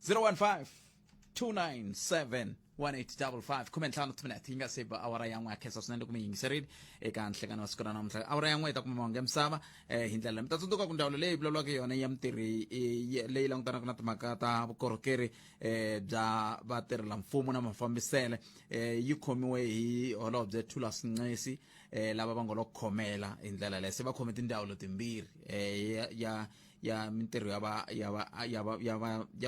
S1: 015-297-1855 khume ntlhanu timinete yi nga se ba awara yan'we ya khensa swinene ku mi yingiserile eka nhlekano wa siku ra namuntlha awara yan'we yi ta kuma mahungu ya misava hi ndlela mi ta tsundzuka ku ndhawu leyi vulavulaka yona ya mitirhi leyi langutanaka na timhaka ta vukorhokeri bya vatirhela mfumo na mafambisele yi khomiwe hi holobye Thulas Nxesi lava va nga lo khomela hi ndlela leyi se va khome tindhawu timbirhi ya mitirho ya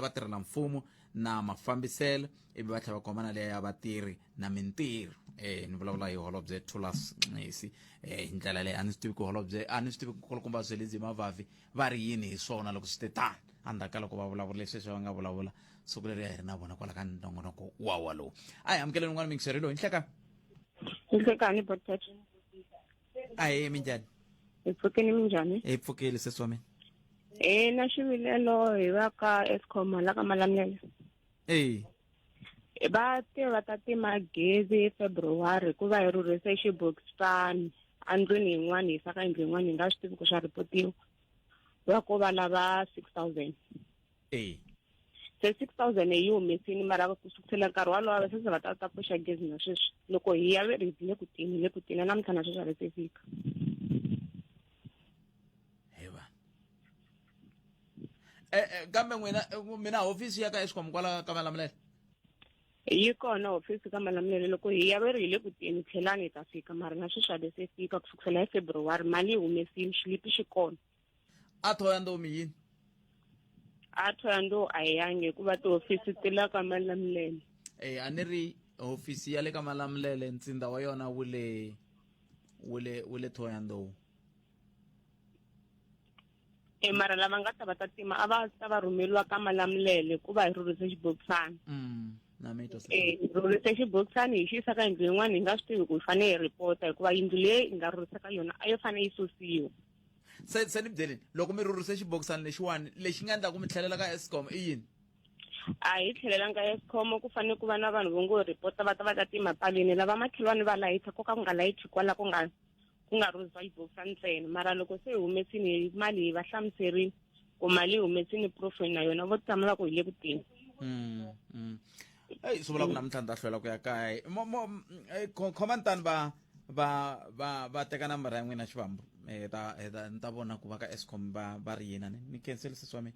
S1: vatirhela mfumo na mafambiselo ivi va tlhela va khomana leya ya vatirhi na mintirho ni vulavula hi holobye Thulas Nxesi hi ndlela leyi a ni swi tivi ku holobye a ni swi tivi ku kulukumba Zwelezi Mavavi va ri yini hi swona loko swi te tani andzhaku ka loko va vulavula leswi va nga vulavula siku leri hi ri na vona kwala ka nongonoko wa walowu a hi amukeleni n'wana mingiseri loyi
S3: Nhlekani Botachi.
S1: a hi minjhani
S3: Hi pfukeni minjhani?
S1: hi pfukeli sesi wa mina
S3: Na xivilelo hi va ka Eskom la ka Malamulele. Va ta tima gezi February ku va hi rhurhise xibokisana andlwini yin'wana hi saka yindlu yin'wana hi nga swi tivi ku xa ripotiwa va ko va lava 6,000 se 6,000 hi yi humesini mara ku sukusela nkarhi walowo se va ta pfuxa gezi na sweswi loko hi ya veri hi le ku tini namuntlha na sweswi a ri se fika
S1: kambe mina hofisi ya ka Eskom kwala ka Malamulele
S3: yi kona hofisi ka Malamulele loko hi ya veri hi le ku tini tlhelani hi ta fika mara na sweswi a ri se fika ku sukusela hi February mali yi humesini xilipi xi kona
S1: a thoya ndomi yini
S3: a thoya ndo a hi yangi hikuva tihofisi ti la ka Malamulele
S1: a ni ri hofisi ya le ka Malamulele ntsinda wa yona wu le thoya ndo
S3: mara lava nga ta va ta tima a va ta va rhumeliwa ka Malamulele ku va hi rhurhise xibokisana
S1: na mito
S3: rhurhise xibokisana hi xi yisa ka yindlu yin'wana hi nga swi tivi ku hi fanele hi ripota hikuva yindlu leyi hi nga rhurhisa ka yona a yo fanele yi susiwa
S1: se ni byeleni loko mi rhurhise xibokisana lexiwani lexi nga endla ku mi tlhelela ka Eskom i yini
S3: a hi tlhelelanga Eskom ku fanele ku va na vanhu vo ngo ripota va ta tima palini lava makhelwani va layitha ko ka ku nga layithi kwala ku nga rhurhisiwa xibokisana ntsena mara loko se hi humesini mali hi va hlamuserini ku mali hi humesini profit na yona vo tshama va ku hi le ku tini
S1: swi vula ku namuntlha ni ta hlwela ku ya kaya khoma ntani va teka nambara ya n'wina xivambu ni ta vona ku va ka Eskom va ri yina ni khenseli sesi wa mina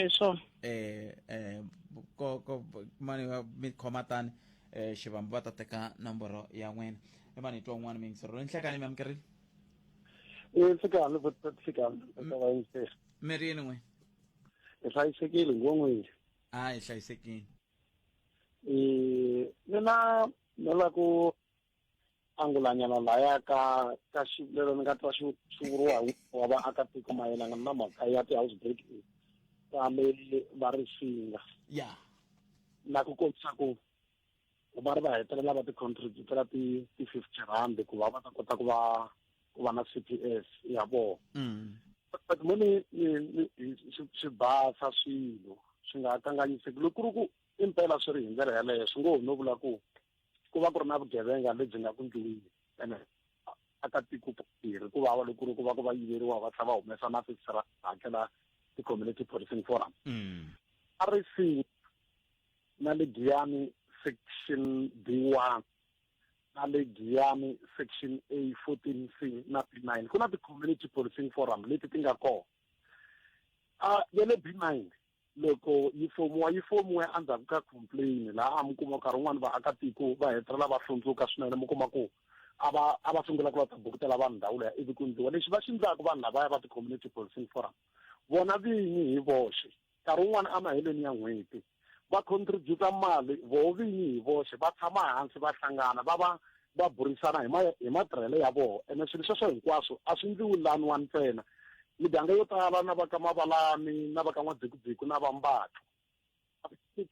S3: swona
S1: mani mi khoma tani xivambu va ta teka nomboro ya n'wina mani hi twa un'wana mingisero ni nhlekani mi amukerile
S6: fikani fikani vayingiseri
S1: mi ri yini n'wina
S6: hi hlayisekile ngongwini
S1: a hi hlayisekile
S6: mina ni la ku angulanyana laya ka xivilelo ni nga twa xi vuriwa wa vaakatiko mayelana na mhaka ya ti-house break kambe va ri singa na ku kombisa ku va ri va hetelela va ti-contributela ti-50 rand ku va ta kota ku va na CPS ya vona but moni swi basa swilo swi nga kanganyiseki loko ku ri ku impela swi ri hi ndlela yaleyo swi ngo no vula ku va ku ri na vugevenga lebyi nga ku ndliwile ene akatiko tirhi ku vava loko ku va yiveriwa va tlhela va humesa na fixed ra hakela ti-community policing forum RC na le Giyani section B1 na le Giyani section A14C na B9 ku na ti-community policing forum leti ti nga kona ya le B9 loko yi fomiwe endzhaku ka complain laha mi kuma nkarhi wun'wani vaakatiko va hetelela va hlundzuka swinene mi kuma ku a va sungula ku va ta bukutela vanhu ndhawu leya ivi ku ndliwa lexi va xi endlaka vanhu lavaya va ti-community policing forum vona vinyi hi voxe nkarhi wun'wani emaheleni ya n'hweti va contributa mali vo vinyi hi voxe va tshama hansi va hlangana va burisana hi matirhelo ya vona ene swilo sweswo hinkwaswo a swi endliwi laniwa ntsena miganga yo tala na va ka Mavalani na va ka N'wadzikidziki na va Mbatho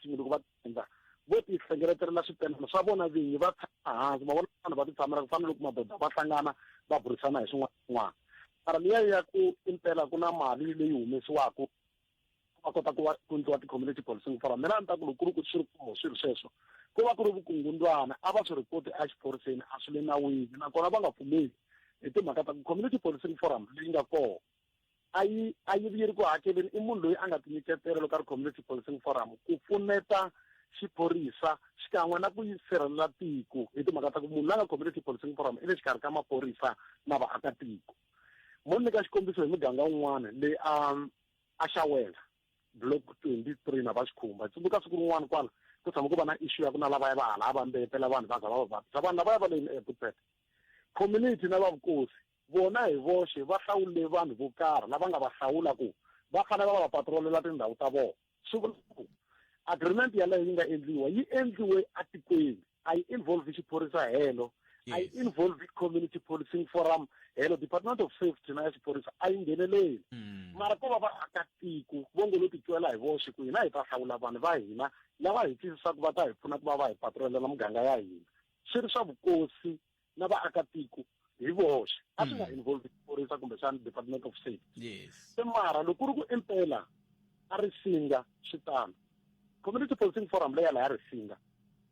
S6: loko va endla vo ti hlengeletela swipendano swa vona vinyi va tshama hansi va vona vanhu va ti tshamela ku fana loko madoda va hlangana va burisana hi swin'wana swin'wana mara liya ya ku impela ku na mali leyi humesiwaka
S7: va kota ku endliwa ti-community policing forum mina ni ta ku loko ku ri ku swilo sweswo ku va ku ri vukungundwana a va swi ripoti exiphoriseni a swi le nawini nakona va nga pfumeli hi timhaka ta ku community policing forum leyi nga kona a yi ri ku hakeleni i munhu loyi a nga tinyiketela loko a ri community policing forum ku pfuneta xiphorisa xikan'we na ku sirhelela tiko hi timhaka ta ku munhu la nga community policing forum i le xikarhi ka maphorisa na vaakatiko mo nyika xikombiso hi muganga wun'wana leyi a xawela block 23 na va xikhumba tsundzuka siku rin'wana kwala ku tshama ku va na issue ya ku na lavaya va hala va mbetela vanhu va za va vavisa vanhu lavaya va le airport community na va vukosi vona hi voxe va hlawule vanhu vo karhi lava nga va hlawula ku va fanele va va patrolela tindhawu ta vona swi vula ku agreement yaleyo yi nga endliwa yi endliwe atikweni a yi involve xiphorisa helo a yi involve community policing forum helo department of safety na ya xiphorisa a yi ngheneleli mara ko va vaakatiko vo ngo lo titwela hi voxe ku hina hi ta hlawula vanhu va hina lava hi twisisaka va ta hi pfuna ku va va hi patrolela muganga ya hina swi ri swa vukosi na vaakatiko hi voxe a swi nga involve xiphorisa kumbe xana department of safety se mara loko ku ri ku impela a ri singa xitano community policing forum leyi la ya ri singa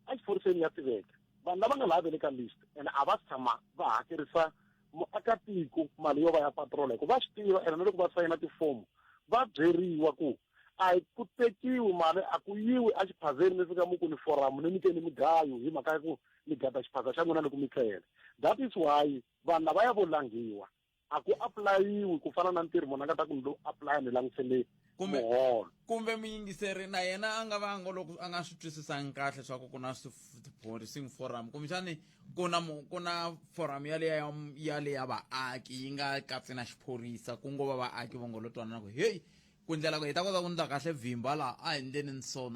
S7: a xiphoriseni ya tiveka vanhu lava nga laha ve le ka list and a va tshama va hakerisa muakatiko mali yo va ya patrola hikuva va swi tiva ene na loko va sayina tifomo va byeriwa ku a hi ku tekiwi mali a ku yiwi a xiphazeni mi fika mi ku ni forum ni nyikeni migayo hi mhaka ya ku mi gada xiphaza xa n'wina loko mi tlhela that is why vanhu lava ya vo langiwa a ku aplayiwi ku fana na ntirho munhu a nga ta ku ni lo apply ni langutisele muholo
S1: kumbe muyingiseri na yena a nga vanga loko a nga swi twisisanga kahle swa ku na policing forum kumbexani ku na forum yale ya vaaki yi nga katsi na xiphorisa ku ngo va vaaki va ngo lo twanana ku hey ku ndlela ku hi ta kota ku ndla kahle vhimba laha a hi ndleni ni so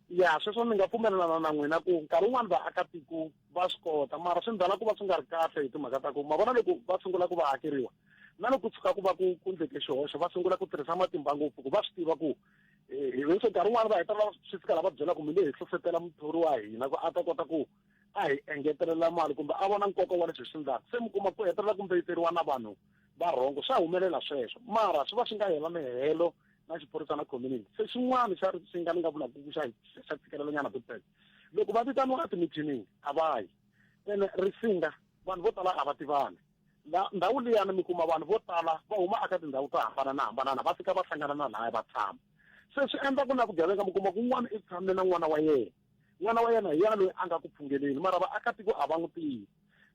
S7: ya sweswo ni nga pfumelelana na n'wina ku nkarhi wun'wani vaakatiko va swi kota mara swi ndlala ku va swi nga ri kahle hi timhaka ta ku ma vona loko va sungula ku va hakeriwa na loko tshuka ku va ku ndleke xihoxo va sungula ku tirhisa matimba ngopfu ku va swi tiva ku hi leswo nkarhi wun'wani va hetelela swi fika lava byela ku mi le hi hlohletela muthori wa hina ku a ta kota ku a hi engetelela mali kumbe a vona nkoka wa leswi swi endlaka se mi kuma ku hetelela ku mbeyiteriwa na vanhu va rhongo swa humelela sweswo mara swi va swi nga hela mihelo na xiphorisa na community se xin'wana xa swi nga ni nga vulaka ku xa tshikelelanyana totele loko va vitaniwa atimithining a va yi ene risinga vanhu vo tala a va tivani ndhawu liyani mi kuma vanhu vo tala va huma aka tindhawu to hambanana va fika va hlangana na laya va tshama se swi endla ku na vugevenga mi kuma ku un'wana i tshamile na n'wana wa yena hi yena loyi a nga ku phungeleni mara vaakatiko a va n'wi tivi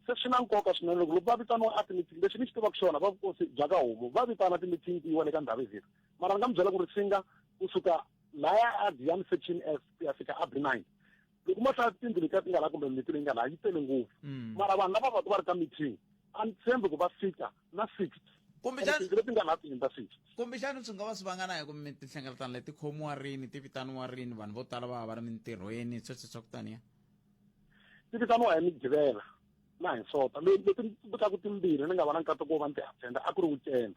S7: se swi na nkoka swinene loko va vitaniwa ati-meeting leswi ni xi tivaka xona va vukosi bya ka homu va vitana ti-meeting tiwa le ka ndhawu vhika mara ni nga mi byela ku ri singa kusuka laya a Dian section S ya fika a B9 loko ma hlaya tindlu letiya ti nga laha kumbe miti leyi nga laha yi tele ngopfu mara vanhu lava va ku va ri ka meeting a ni tshembi ku va fika na 60 tindlu leti nga laha tiyindla 60
S1: kumbexani swi nga va swi vangana hi ku tinhlengeletano leti khomiwa rini ti vitaniwa rini vanhu vo tala va ri mintirhweni sweswo swa ku taniya
S7: ti vitaniwa hi migqivela na hi nsota leti vutaku timbirhi ni nga va na nkateko wo va ni ti attenda a ku ri weekend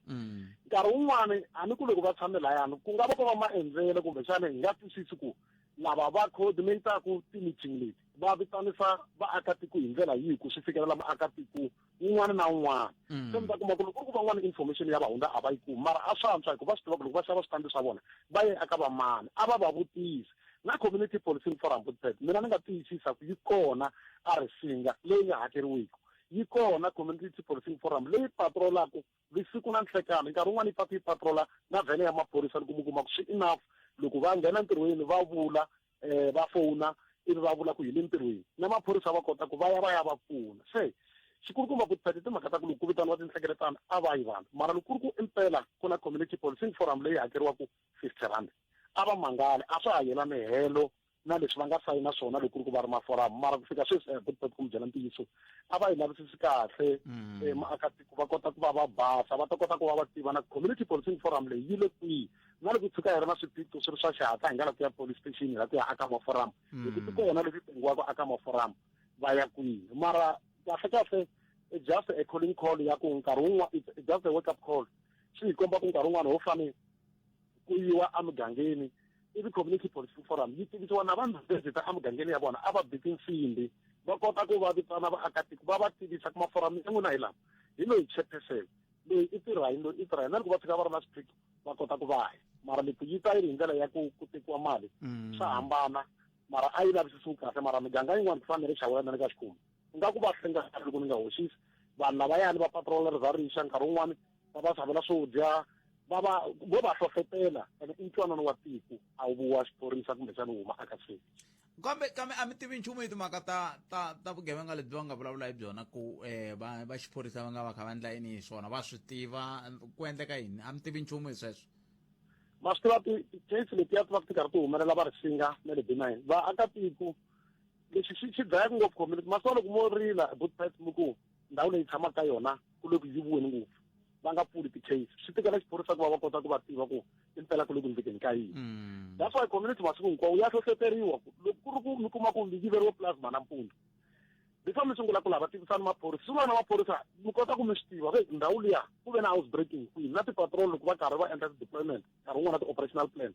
S7: nkarhi wun'wani a ni ku loko va tshame layani ku nga va ko va maendlelo kumbexana hi nga twisisi ku lava va coordinataku ti-meeting leti va vitanisa vaakatiko hi ndlela yihi ku swi fikelela vaakatiko un'wana na un'wana se mi ta kuma ku loko ku ri ku van'wana information ya vahundza a va yi kumi mara a swi antswa hikuva swi tiva ku loko va xava switandi swa vona va ye aka vamani a va vutisi na community policing forum vutset mina ni nga tiyisisa ku yi kona a risinga leyi nga hakeriwiki yi kona community policing forum leyi patrolaku visiku na nhlekani nkarhi wun'wana yi patu yi patrola na vhene ya maphorisa loko mi kuma ku swi enough loko va nghena ntirhweni va vula va fona ivi va vula ku hi le ntirhweni na maphorisa va kota ku va ya va pfuna se xikulukumba ku tsati timhaka ta ku loko ku vitaniwa tinhlekeletano a va yi vanhu mara loko ku ri ku impela ku na community policing forum leyi hakeriwaku 50 rand a va mangale a swa ha yelani helo na leswi va nga sayina swona loko ku ri ku va ri maforamu mara ku fika sweswi ku mi byela ntiyiso a va yi lavisisi kahle maakatiko va kota ku va va basa va ta kota ku va va tiva na community policing forum leyi yi le kwihi na loko tshuka hi ri na swiphiqo swi ri swa xihatla hi nga la ku ya police station hi la ku ya aka maforamu loko ti kona leswi tengiwaka aka maforamu va ya kwihi mara kahle it's just a calling call ya ku nkarhi wun'wana it's just a wake up call swi hi komba ku nkarhi wun'wana ho fane ku yiwa emugangeni ivi community policing forum yi tivisiwa na vanhu visita emugangeni ya vona a va biti nsimbi va kota ku va vitana vaakatiko va va tivisa ku maforamu ya n'wina hi lama hi loyi chairperson loyi i tirha hi na loko va fika va ri na swiphiqo
S6: va kota ku va mara leti yi ta yi ri hi ndlela ya ku tekiwa mali swa hambana mara a yi lavisisiwi kahle mara miganga yin'wana ku fanele xawela na le ka xikhumbi ingaku va hlenga loko ni nga hoxisi vanhu lavayani va patrol va rixa nkarhi wun'wani va va xavela swo dya vo va hlohlotela ene i ntwanano wa tiko a wu wa xiphorisa kumbexani wu huma aka state
S1: kambe a mi tivi nchumu hi timhaka ta vugevenga lebyi va nga vulavula hi byona ku va xiphorisa va nga va kha va endla yini hi swona va swi tiva ku endleka yini a mi tivi nchumu hi sweswo
S6: ma swi tiva ti-case letiya ti va ti karhi ti humelela va ri singa na le benign vaakatiko lexi xi dlayaka ngopfu community masiku loko mo rila bootpet mi ku ndhawu leyi tshamaka ka yona ku le ku yiviweni ngopfu va nga pfuli ti-case swi tikela xiphorisa ku va va kota ku va tiva ku impela ku le ku ndlekeni ka yini that's why community masiku hinkwawo ya hlohloteriwa loko ku ri ku mi kuma ku mi yiveriwe plasma nampundzu before mi sungula ku lava tivisana maphorisa swin'wana na maphorisa mi kota ku mi swi tiva ndhawu liya ku ve na house breaking kwini na tipatrol loko va karhi va endla ti-deployment nkarhi wun'wana na ti-operational plan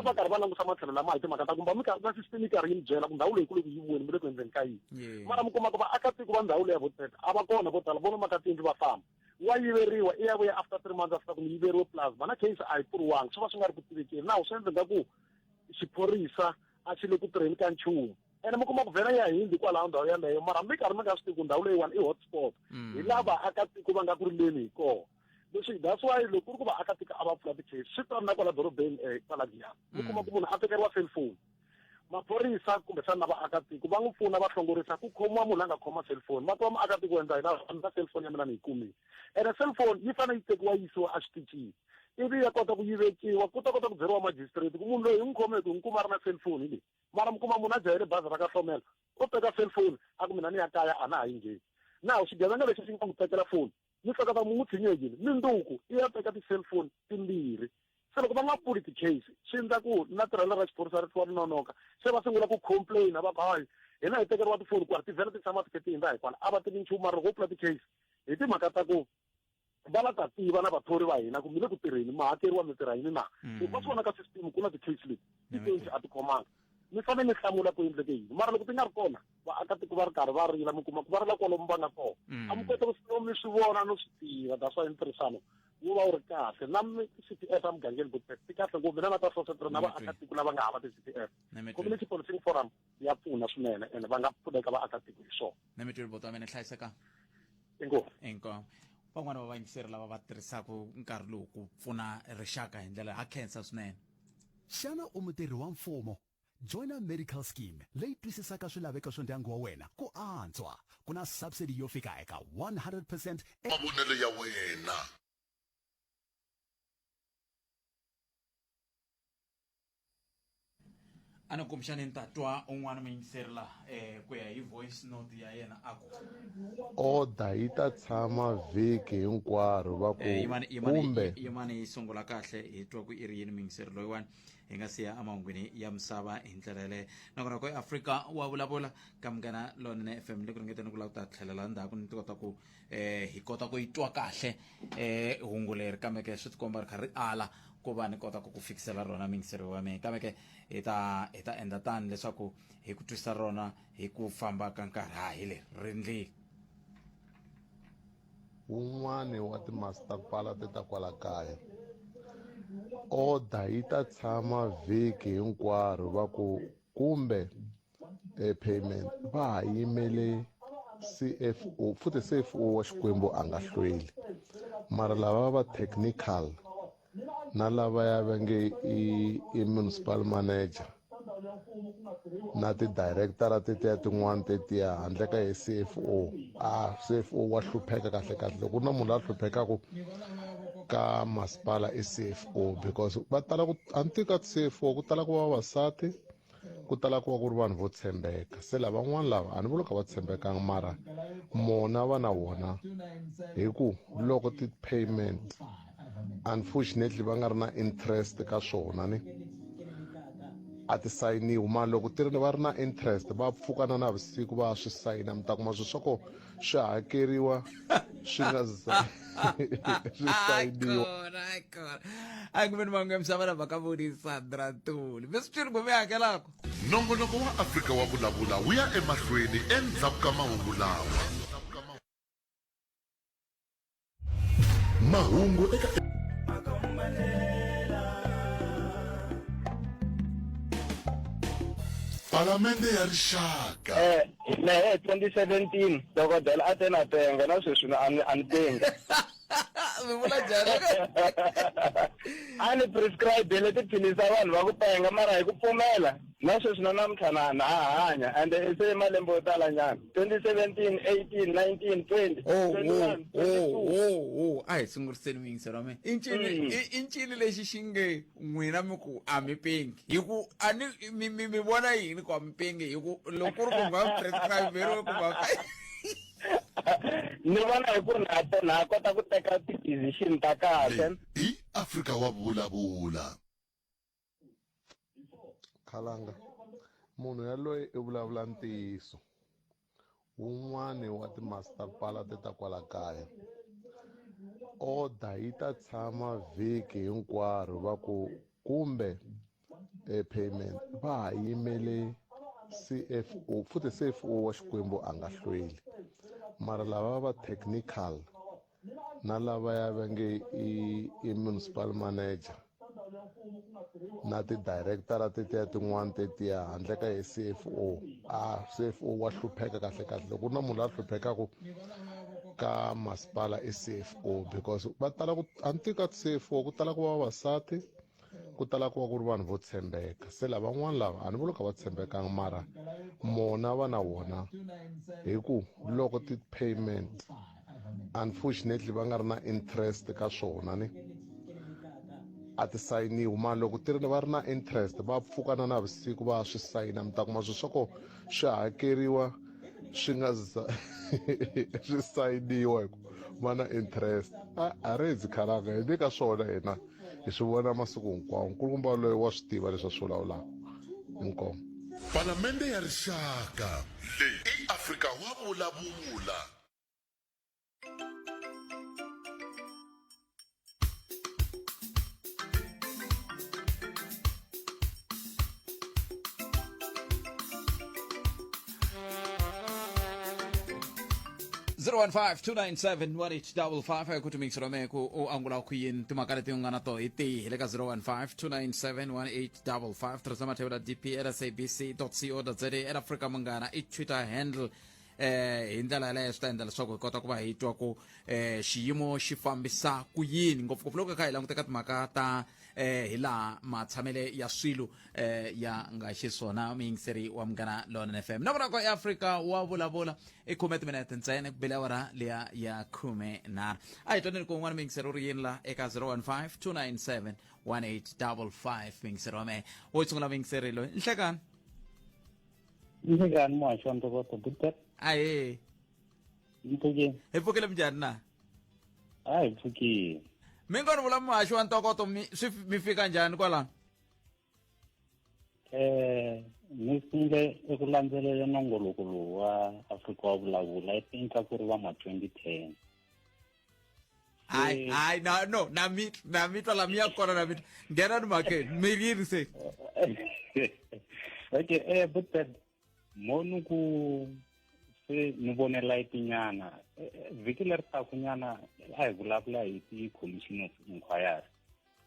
S6: va karhi va langusa matlhelo lama hi timhaka ta kumba na system yi karhi yi mi byela ku ndhawu leyi ku le ku yiviweni mi le ku endleni ka yini mara mi kuma ku vaakatiko va ndhawu leya voteta a va kona vo tala vona makatindlu va famba wa yiveriwa i ya vuya after 3 months after ku mi yiveriwe plasma na case a yi pfuriwangi swi va swi nga ri ku tivekeni nawu swi endla nga ku xiphorisa a xi le ku tirheni ka nchumu ene mi kuma ku vhela ya hindi kwalaho ndhawu yaleyo mara mi karhi mi nga swi tivi ku ndhawu leyiwani i hotspot hi laha vaakatiko va nga ku rileni hi kona leswi that's why loko ku ri ku vaakatiko a va pfula ti-case swi tani na kwala dorobeni kwala giyani mi kuma ku munhu a tekeriwa cellphone maphorisa kumbexana na vaakatiko va n'wi pfuna va hlongorisa ku khomiwa munhu a nga khoma cellphone va twa maakatiko endla hina cellphone ya mina ni yi kumile ene cellphone yi fanele yi tekiwa yisiwa a xitichini ivi ya kota ku yivekiwa ku ta kota ku byeriwa magistrate ku munhu loyi hi n'wi khomeke hi n'wi kuma a ri na cellphone leyi mara mi kuma munhu a jahele bazi ra ka hlomela u teka cellphone a ku mina ni ya kaya a na ha yi ngheni nawu xigevenga lexi xi nga n'wi tekela phone ni hleketa mu n'wi tshinyekile mindzuku i ya teka ti-cellphone timbirhi se loko va nga pfuli ti-case swi endla ku na tirhelo ra xiphorisa ri tiwa ri nonoka se va sungula ku complain va ku hayi hina hi tekeriwa tifoni ku ri ti vhela ti tshama ti khe ti hindza hikwala a va tivi nchumu mara loko u pfula ti-case hi timhaka ta ku va la ta tiva na vathori va hina ku mi le ku tirheni mi hakeriwa mi tirha yini na loko va swi vona ka system ku na ti-case leti ti-case a ti khomanga mi fanele mi hlamula ku endleke yini mara loko ti nga ri kona vaakatiko va ri karhi va rila mi kuma ku va rila kwalomu va nga kona a mi kota ku mi swi vona no swi tiva that's why ntirhisano wu va wu ri kahle na CPF a mugangeni ti kahle ngopfu mina na ta hlohlotela na vaakatiko lava nga hava ti-CPF community policing forum ya pfuna swinene ene va nga pfuneka vaakatiko hi swona
S1: na mitweli boto wa mina hlayiseka inkomu van'wana va vayingiseri lava va tirhisaka nkarhi lowu ku pfuna rixaka hi ndlela ya khensa swinene
S9: xana u mutirhi wa mfumo joina medical scheme leyi twisisaka swilaveko swa ndyangu wa wena ku antswa ku na subsidy yo fika eka 100%
S2: mavonelo ya wena
S1: ana kumshani ntatwa un'wana muyingiseri la ku ya hi voice note ya yena ako
S10: order yi ta tshama vhiki hinkwaro va ku kumbe
S1: yimani yi sungula kahle hi twa ku i ri yini muyingiseri loyiwani hi nga siya emahungwini ya misava hi ndlela yaleyo nakona ko Afrika wa vulavula ka Munghana Lonene FM leku ringeteni ku lava ku ta tlhelela ndzhaku ni kota ku hi kota ku yi twa kahle hungu leri kambe ke swi tikomba ri kha ri ala ku va ni kota ku fikisela rona muyingiseri wa mina kambe ke hi ta endla tani leswaku hi ku twisa rona hi ku famba ka nkarhi hi leri rindlile
S10: wun'wani wa timasipala ti ta kwala kaya order yi ta tshama vhiki hinkwaro va ku kumbe payment va ha yimele CFO futhi CFO wa Xikwembu a nga hlweli mara lava va technical na lava ya va nge i municipal manager na ti-director tetiya tin'wana tetiya handle ka hi CFO CFO wa hlupheka kahle loko na munhu la hluphekaku ka masipala i CFO because va tala ku antika CFO ku tala ku va vavasati ku tala ku va ku ri vanhu vo tshembeka se lavan'wana lava a ni vuli ka va tshembekanga mara mona va na wona hi ku loko ti-payment unfortunately va nga ri na interest ka swona ni a ti sayiniwi mara loko ti ri va ri na interest va pfuka na vusiku va swi sayina mi ta kuma swi swa ko swi hakeriwa swi nga swi sayiniwa
S1: a ku veni mangu ya misava lava ka vonisa Dratuli mi swi twini ku mi hakelako
S2: nongonoko wa Afrika wa vulavula wu ya emahlweni endzhaku ka mahungu lawa mahungu eka palamende ya rixaka
S6: mehe 2017 dokodela a te na penga na sweswi a ni pengi
S1: mi vula njhani
S6: a ni prescribe leti philisi ta vanhu va ku penga mara hi ku pfumela na sweswi na namuntlha na ha hanya and se malembe yo tala nyana 2017 18 19 20 21
S1: a hi sunguriseni vuyingiseri wa mina i ncini lexi xi nge n'wina mi ku a mi pengi hi ku a ni mi vona yini ku a mi pengi hi ku loko ku ri ku nga prescribe ku va
S6: ni vona hi ku na kota ku teka ti-decision ta kahle
S2: hi Afrika wa vulavula.
S10: Khalanga munhu yaloye i vulavula ntiyiso wun'wani wa timasipala ta kwala kaya order yi ta tshama vhiki hinkwaro va ku kumbe payment va ha yimele CFO futhi CFO wa Xikwembu a nga hlweli mara lava va technical na lava ya va nge i municipal manager na ti-director tetiya tin'wana tetiya handle ka hi CFO wa hlupheka kahle loko na munhu la hluphekaku ka masipala i CFO because va tala ku antika CFO ku tala ku va vavasati ku tala ku va ku ri vanhu vo tshembeka se lavan'wana lava a ni vuli ka va tshembekanga mara mona va na wona hi ku loko ti-payment unfortunately va nga ri na interest ka swona ni a ti sayiniwi mara loko va ri na interest va pfukana na vusiku va swi sayina mi ta kuma swilo swa ko swi hakeriwa swi nga swi sayiniwa hi ku va na interest a ri hi Khalanga hi le ka swona hina hi swi vona masiku hinkwawo nkulukumba loyi wa swi tiva leswi a swi vulavulaka inkomo
S2: palamende ya rixaka leyi i Afrika wa vulavula.
S1: Zero 015-297-1855 ku tumingisela meko o angula ku yin timhaka leti u nga na to hi tihi le ka 015-297-1855 tirhisa mathebula dp@sabc.co.za Afrika munghana i Twitter handle hi ndlela yaleyo swi ta endla leswaku hi kota ku va hi twa ku xiyimo xi fambisa ku yini ngopfungopfu loko kha hi languteka timhaka ta hi laha matshamele ya swilo ya nga xiswona muyingiseri wa munghana Lona FM na vonaka eAfrika wa vulavula i 10 timinete ntsena ku bela awara leya ya 13 a hi twaneni ku un'wana muyingiseri u ri yini la eka 015-297-1855 muyingiseri wa mehe wo tshungula muyingiseri loyi nhlekani
S11: Nhlekani muhaxi wa ntokoto Buter
S1: aye
S11: mpfukini
S1: hi pfukile minjhani na
S11: hi pfukile
S1: mi nga ni vula muhaxi wa ntokoto mi fika njhani kwala
S11: ni sungule eku landzelela nongoloko lowu wa Afrika wa vulavula I think ku ri va ma 2010
S1: hayi no na mitwa la mi ya kona na mitwa nghena ni makeni mi yini se
S11: okay Buter monu ku se ni vonela itinyana vhiki leri taku nyana a hi vulavula hi ti-commission of inquiry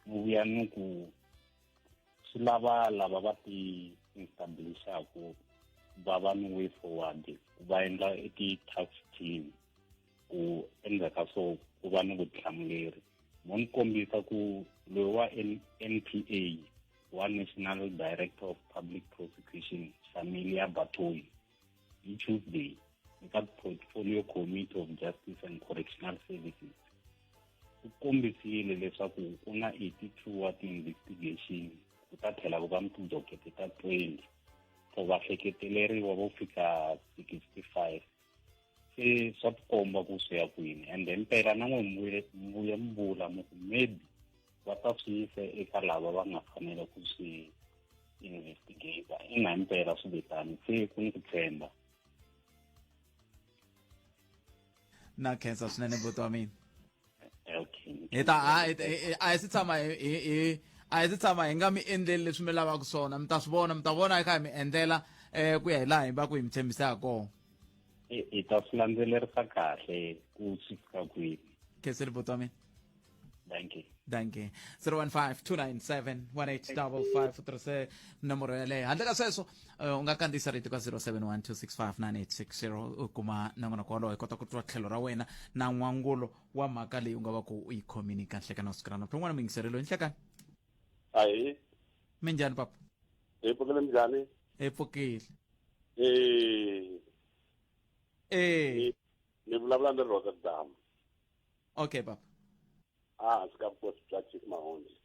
S11: mu vuya ni ku swi lava lava va ti-establishaku va va ni way forward va endla ti-tax team ku endzhaku so ku va ni vutihlamuleri mo ni kombisa ku loyi wa NPA wa National Director of Public Prosecution Familia Batoyi hi Tuesday eka Portfolio Committee of Justice and Correctional Services ku kombisile leswaku ku na 82 wa ti-investigation ku ta tlhela ku va ni tidokete ta 20 for vahleketeleriwa vo fika 65 se swa tikomba ku swi ya kwini and then mpela na n'we mvuye mbula maybe va ta swi yisa eka lava va nga fanela ku swi investigate i nga mpela swi vitani se ku ni ku tshemba
S1: na khensa swinene buti wa mina
S11: okay
S1: a hi si tshama hi nga mi endleli leswi mi lavaka swona mi ta swi vona mi ta vona kha hi mi endlela ku ya hi laha hi va ku hi mi tshembisaka kona
S11: hi ta swi landzelerisa kahle ku swi fika kwini
S1: khenseli buti wa mina
S11: Thank you.
S1: Thank you. 015-297-1855 utirhise nomboro yaleyo handle ka sweswo u nga kandziyisa rito ka 0712659860 u kuma nongonoko wolowo hi kota ku twa tlhelo ra wena na n'wangulo wa mhaka leyi u nga va ku u yi khomini kahle ka nosikurana phi un'wana muyingiserelo nhlekani
S12: hayi
S1: minjhani papa
S12: hi pfukile njhani
S1: hi pfukile
S12: ni vulavula ni ri Rotterdam
S1: okay papa
S12: hansi ka post bya Chief Mahonzi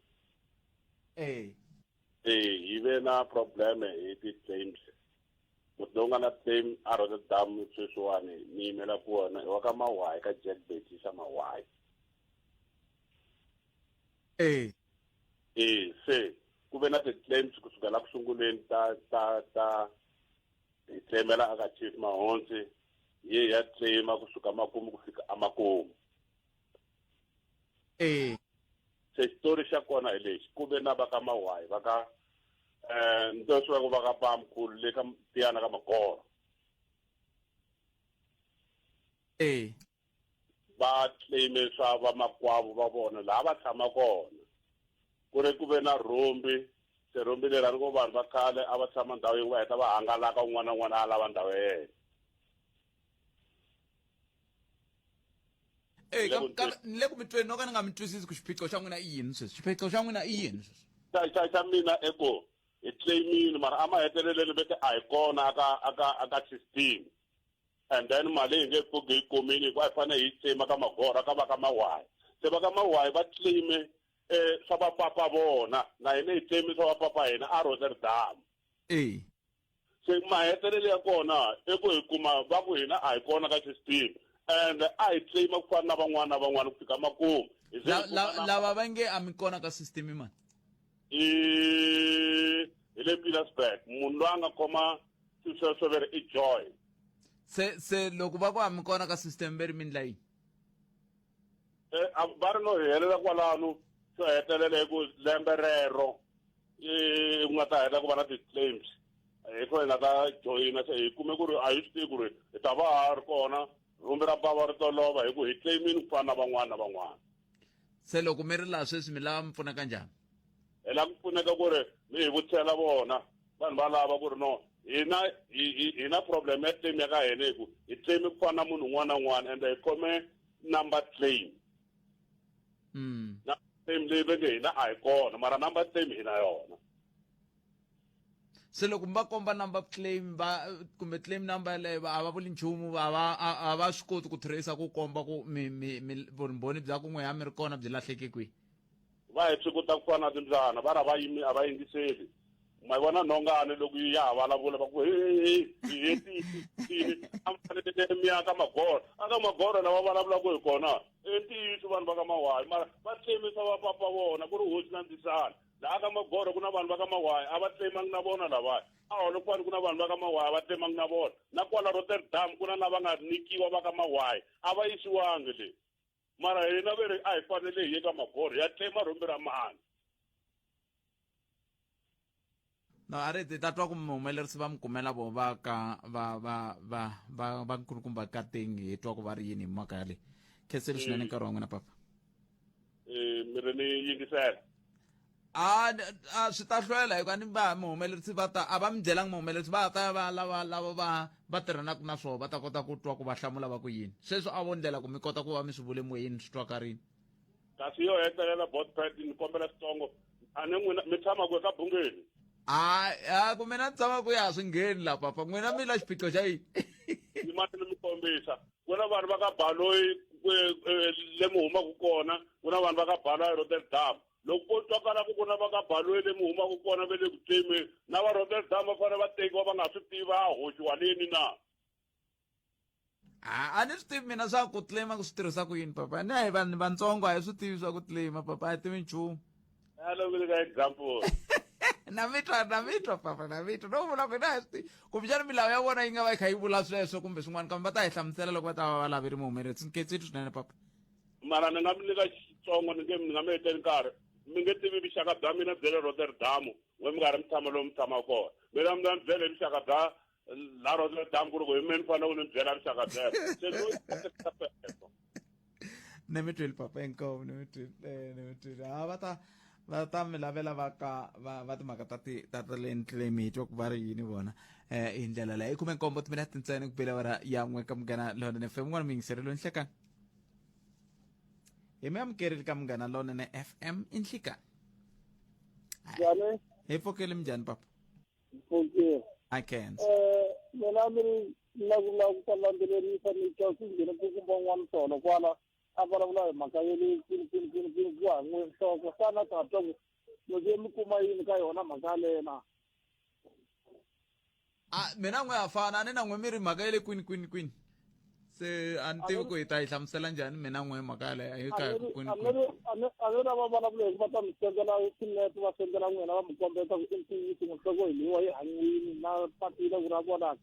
S12: hi ve na probleme hi ti-claims muti lowu nga na claim a Rotterdam sweswiwani ni yimela ku wona i wa ka Mawai ka Jack Betisa Mawai se ku ve na ti-claims kusukela ku sunguleni ta hi claimela aka Chief Mahonzi ye ya claima kusuka makumu ku fika amakumu se xitori xa kona hi lexi ku ve na va ka Mawai va ka ntoswi va ku va ka Pamkhulu le ka tiyana ka Magoro va claime swa va makwavo va vona laha va tshama kona ku ri ku ve na rhumbi se rhumbi leri a ri ngo vanhu va khale a va tshama ndhawu yin'we va heta va hangalaka un'wana na un'wana a lava ndhawu ya yena
S1: ni le ku mi tweni no ka ni nga mi twisisi ku xiphiqo xa n'wina i yini sweswi xiphiqo xa n'wina i yini sweswi
S12: xa mina eko hi claimini mara a maheteleleni veke a hi kona aka system and then mali hi nge pfuki hi kumini hikuva hi fanele hi claima ka Magoro ka va ka Mawai se va ka Mawai va claime swa vapapa vona na hina hi claime swa vapapa hina a Rotterdam se mahetelelo ya kona eku hi kuma va ku hina a hi kona ka system and a hi claima ku fana na van'wana ku fika makumu
S1: lava va nge a mi kona ka system mani
S12: hi le Pietersburg munhu loyi a nga khoma sweswo veri i Joy
S1: se loko va ku a mi kona ka system veri mi ndla yini
S12: va ri no hi helela kwalano swo hetelela hi ku lembe rero ku nga ta heta ku va na ti-claims hi ko hi nga ta joyina se hi kume ku ri a hi swi tivi ku ri hi ta va ha ri kona rumbi ra bava ri tolova hi ku hi claimini ku fana na van'wana
S1: se loko mi ri laha sweswi mi lava mi pfuneka njhani
S12: hi lava ku pfuneka ku ri mi hi vutisela vona vanhu va lava ku ri no hi na problem ya claim ya ka hina hi ku hi claim ku fana na munhu un'wana na un'wana ende hi khome number claim na claim leyi venge hina a hi kona mara number claim hi na yona
S1: se loko mi va komba number claim kumbe claim number yaleyo a va vuli nchumu a va swi koti ku tracer ku komba ku vumbhoni bya ku n'we ya mi ri kona byi lahleke kwihi
S12: va hi swi kota ku fana na timbyana va ri a va yingiseli ma vona nhongani loko ya vulavula va ku mi ya ka Magoro aka Magoro lava vulavulaka hi kona i ntiyiso vanhu va ka Mawai mara va claimisa va papa vona ku ri hosi na ndzisana laha ka Magoro ku na vanhu va ka Mawai a va claimangi na vona lavaya a holokwane ku na vanhu va ka Mawai a va claimangi na vona na kwala Rotterdam ku na lava nga nikiwa va ka Mawai a va yisiwangi le mara hina veri a hi fanele hi ye ka Magoro ya claima rhumbi ra mani
S1: no a ri ta twa ku muhumelerisi va mi kumela vo va ka va nkulukumba ka tengi hi twa ku va ri yini hi mhaka yaleyi khenseli swinene nkarhi wa n'wina papa
S12: mi ri ni yingisela
S1: swi ta hlwela hikuva ni va muhumelerisi va ta a va mi byelangi muhumelerisi va ta va lava va tirhanaka na swona va ta kota ku twa ku va hlamula va ku yini sweswo a vo ndlela ku mi kota ku va mi swi vule moyeni swi twa karini
S12: kasi yo hetelela botpad ni kombela switsongo a ni n'wina mi tshama ku eka bungeni
S1: ku mina ni tshama ku ya swi ngheni la papa n'wina mi la xiphiqo xa yini
S12: ni mati ni mi kombisa ku na vanhu va ka Baloyi le mi humaku kona ku na vanhu va ka Baloyi Rotterdam loko ko twakala ku na va ka Baloyi le mi humaku kona ve le ku claimeni na va Rotterdam va fanele va tekiwa va nga swi tivi a hoxiwa leni na
S1: a ni swi tivi mina swa ku claima ku swi tirhisa ku yini papa ni hi vanhu vatsongo a hi swi tivi swa ku claima papa a hi tivi nchumu
S12: lovile ka example
S1: na mitwa papa na mitwa no vula ku na hi swi tivi kumbexani milawu ya vona yi nga va yi kha yi vula sweswo kumbe swin'wana kambe va ta hi hlamusela loko va ta va va laveri muhumelerisi ni khenseli swinene papa
S12: mara ni nga mi nyika xitsongo ni nga mi heteli nkarhi mi nge tivi vuxaka bya mina bya le Rotterdam we mi nga ri mi tshama lomu mi tshama kona mina mi nga ni byela hi vuxaka bya la Rotterdam ku ri ku hi meni fanele ku ni byela vuxaka byero
S1: nemitweli papa enkomo nemitweli va ta mi lavela va timhaka ta le ntlemiti wa ku va ri yini vona hi ndlela leyi 17 timinete ntsena ku bela wara yan'we ka munghana lonene fm n'wana miyingiseri lo nhlekani hi mi amukerile ka munghana lonene fm i nhlekani hi pfukile minjhani papa I can't.
S7: Mina mi lavula ku ta landzelerisa ni twa ku nghena ku kumba n'wana tolo kwala a vulavula hi mhaka ya le ku han'we nhloko sana ta twa ku loko mi kuma yini ka yona mhaka lena
S1: mina n'we afana a ni na n'we mi ri mhaka ya le kwini se a ni tivi ku hi ta yi hlamusela njhani mina n'we mhaka leyi a yi ka kwini
S7: a ni lava vulavula hi ku va ta mi sendela tinete va sendela n'wina va mi kombeta ku i ntiyiso nhloko hi liwa yi hanyiwini na patile ku ra vonaka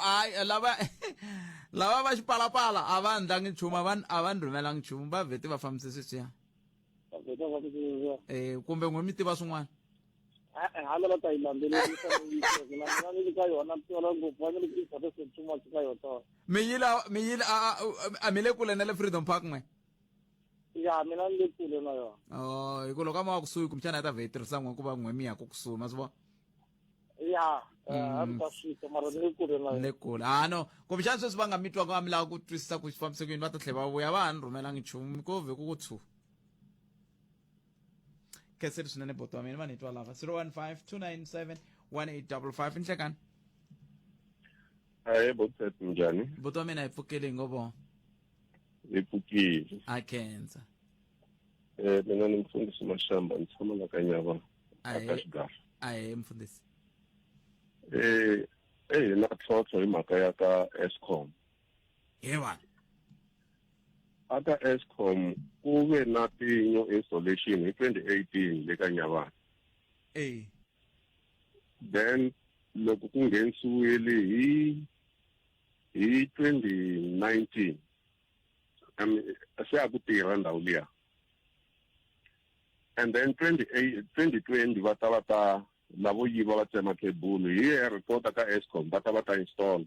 S1: hayi lava va xipalapala a va ndlangi nchumu a va ni rhumelangi nchumu va vheti va fambise sweswiya kumbe n'we mi tiva swin'wana
S7: hala va ta yi landzelerisa ni ka yona tola ngopfu va nele ku isa se nchumu ka yona
S1: mi yile a mi le kule na le freedom park n'we
S7: ya mina ni le kule na yona
S1: hi ku loko a ma wa kusuhi kumbexana ya ta vhe yi tirhisa n'we ku va n'we mi ya ku kusuhi ma swi vona
S7: ya a ni ta swika mara ni le kule na
S1: le kule no kumbexana sweswi va nga mi twa ku va mi lava ku twisisa ku xifambise ku yini va ta tlhela va vuya va ha ni rhumelangi nchumu ko vhe ku tshuha keseri swinene boto wa mina va ni twa lava 015 nhlekani
S12: botsat njani
S1: boto wa mina hi pfukile hi ngovo
S12: hi pfukile
S1: a khensa
S12: mina ni mfundisi Mashamba ni tshama la ka Nyava aka Xigava
S1: mfundisi
S12: na tlhontlho hi mhaka ya ka Eskom
S1: yewa
S12: aka Eskom ku ve na tinyo installation hi 2018 le ka Nyava then loko ku nghenisiwile hi 2019 se a ku tirha ndhawu liya and then 2020 va ta lavo yiva va tsema kebulu hi report ka Eskom va ta install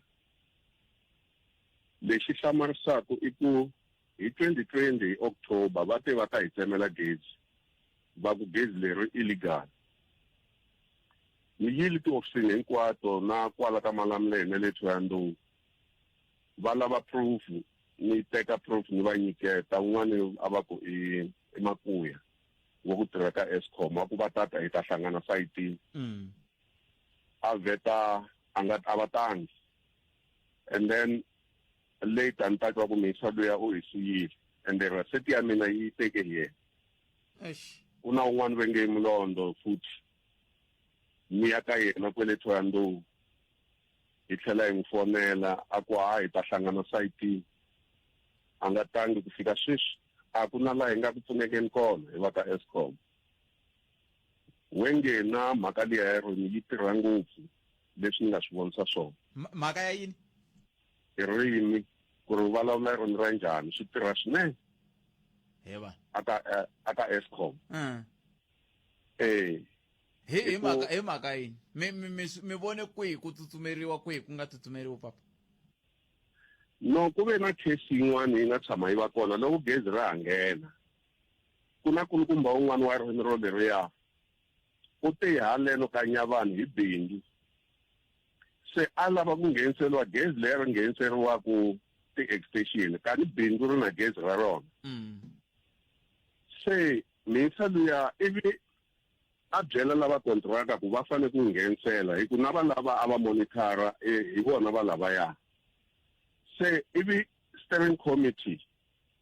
S12: lexi hlamarisaka i ku hi 2020 October va ta hi tsemela gezi va ku gezi leri illegal ni yili ti-ofisini hinkwato na kwala ka Malamulele le Thohoyandou va lava proof ni teka proof ni va nyiketa un'wana a va ku i Makuya wo ku tirha ka Eskom wa ku va tata hi ta hlangana sayitini a vheta a va tangi and then later ni ta twa ku misa luya u hi siyile and the reseti ya mina yi teke hi yena ku na un'wana ve nge Mlondo futhi ni ya ka yena kwele Thohoyandou hi tlhela hi n'wi fonela a ku hi ta hlangana sayitini a nga tangi ku fika sweswi a ku na laha hi nga ku pfunekeni kona hi va ka Eskom wenge na mhaka liya ya rini yi tirha ngopfu leswi ni nga swi vonisa swona
S1: mhaka ya yini
S12: hi rini ku ri vulavula hi rini ra njhani swi tirha swinene aka Eskom
S1: hi mhaka yini mi vone kwihi ku tsutsumeriwa kwihi ku nga tsutsumeriwa papa
S12: no ku ve na case yin'wana yi nga tshama yi va kona loko gezi ra ha nghena ku na kulukumba un'wana wa ririmi ro leriya u te haleno ka Nyavani hi bindzu se a lava ku ngheniseriwa gezi leri ngheniseriwaku ti-extension kani bindzu ri na gezi ra rona se misa luya ivi a byela lava kontraka ku va fane ku nghenisela hi ku na va lava a va monitora hi vona va lavaya se ivi steering committee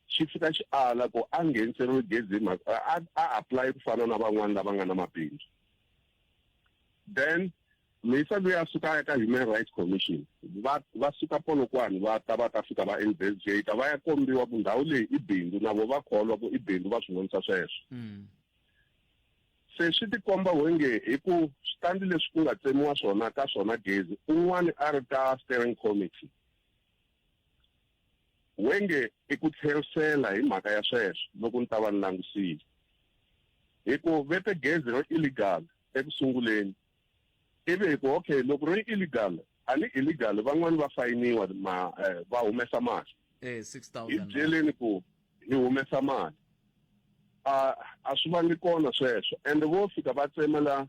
S12: xi fika xi ala ku a ngheniseriwe gezi a apply ku fana na van'wana lava nga na mabindzu then misa luya a suka eka Human Rights Commission va suka polokwani va ta fika va investigate va ya kombiwa ku ndhawu leyi i bindzu na vo va kholwa ku i bindzu va swi vonisa sweswo se swi tikomba wenge hi ku switandi leswi ku nga tsemiwa swona ka swona gezi un'wana a ri ka steering committee wenge i ku tlherisela hi mhaka ya sweswo loko ni ta va ni langusile hi ku vete gezi ro illegal ekusunguleni ivi hi ku okay loko ri illegal a ni illegal van'wani va fayiniwa va humesa mali
S1: 6,000
S12: hi byeleni ku
S5: hi humesa mali a swi vangi kona sweswo ende vo fika va tsemela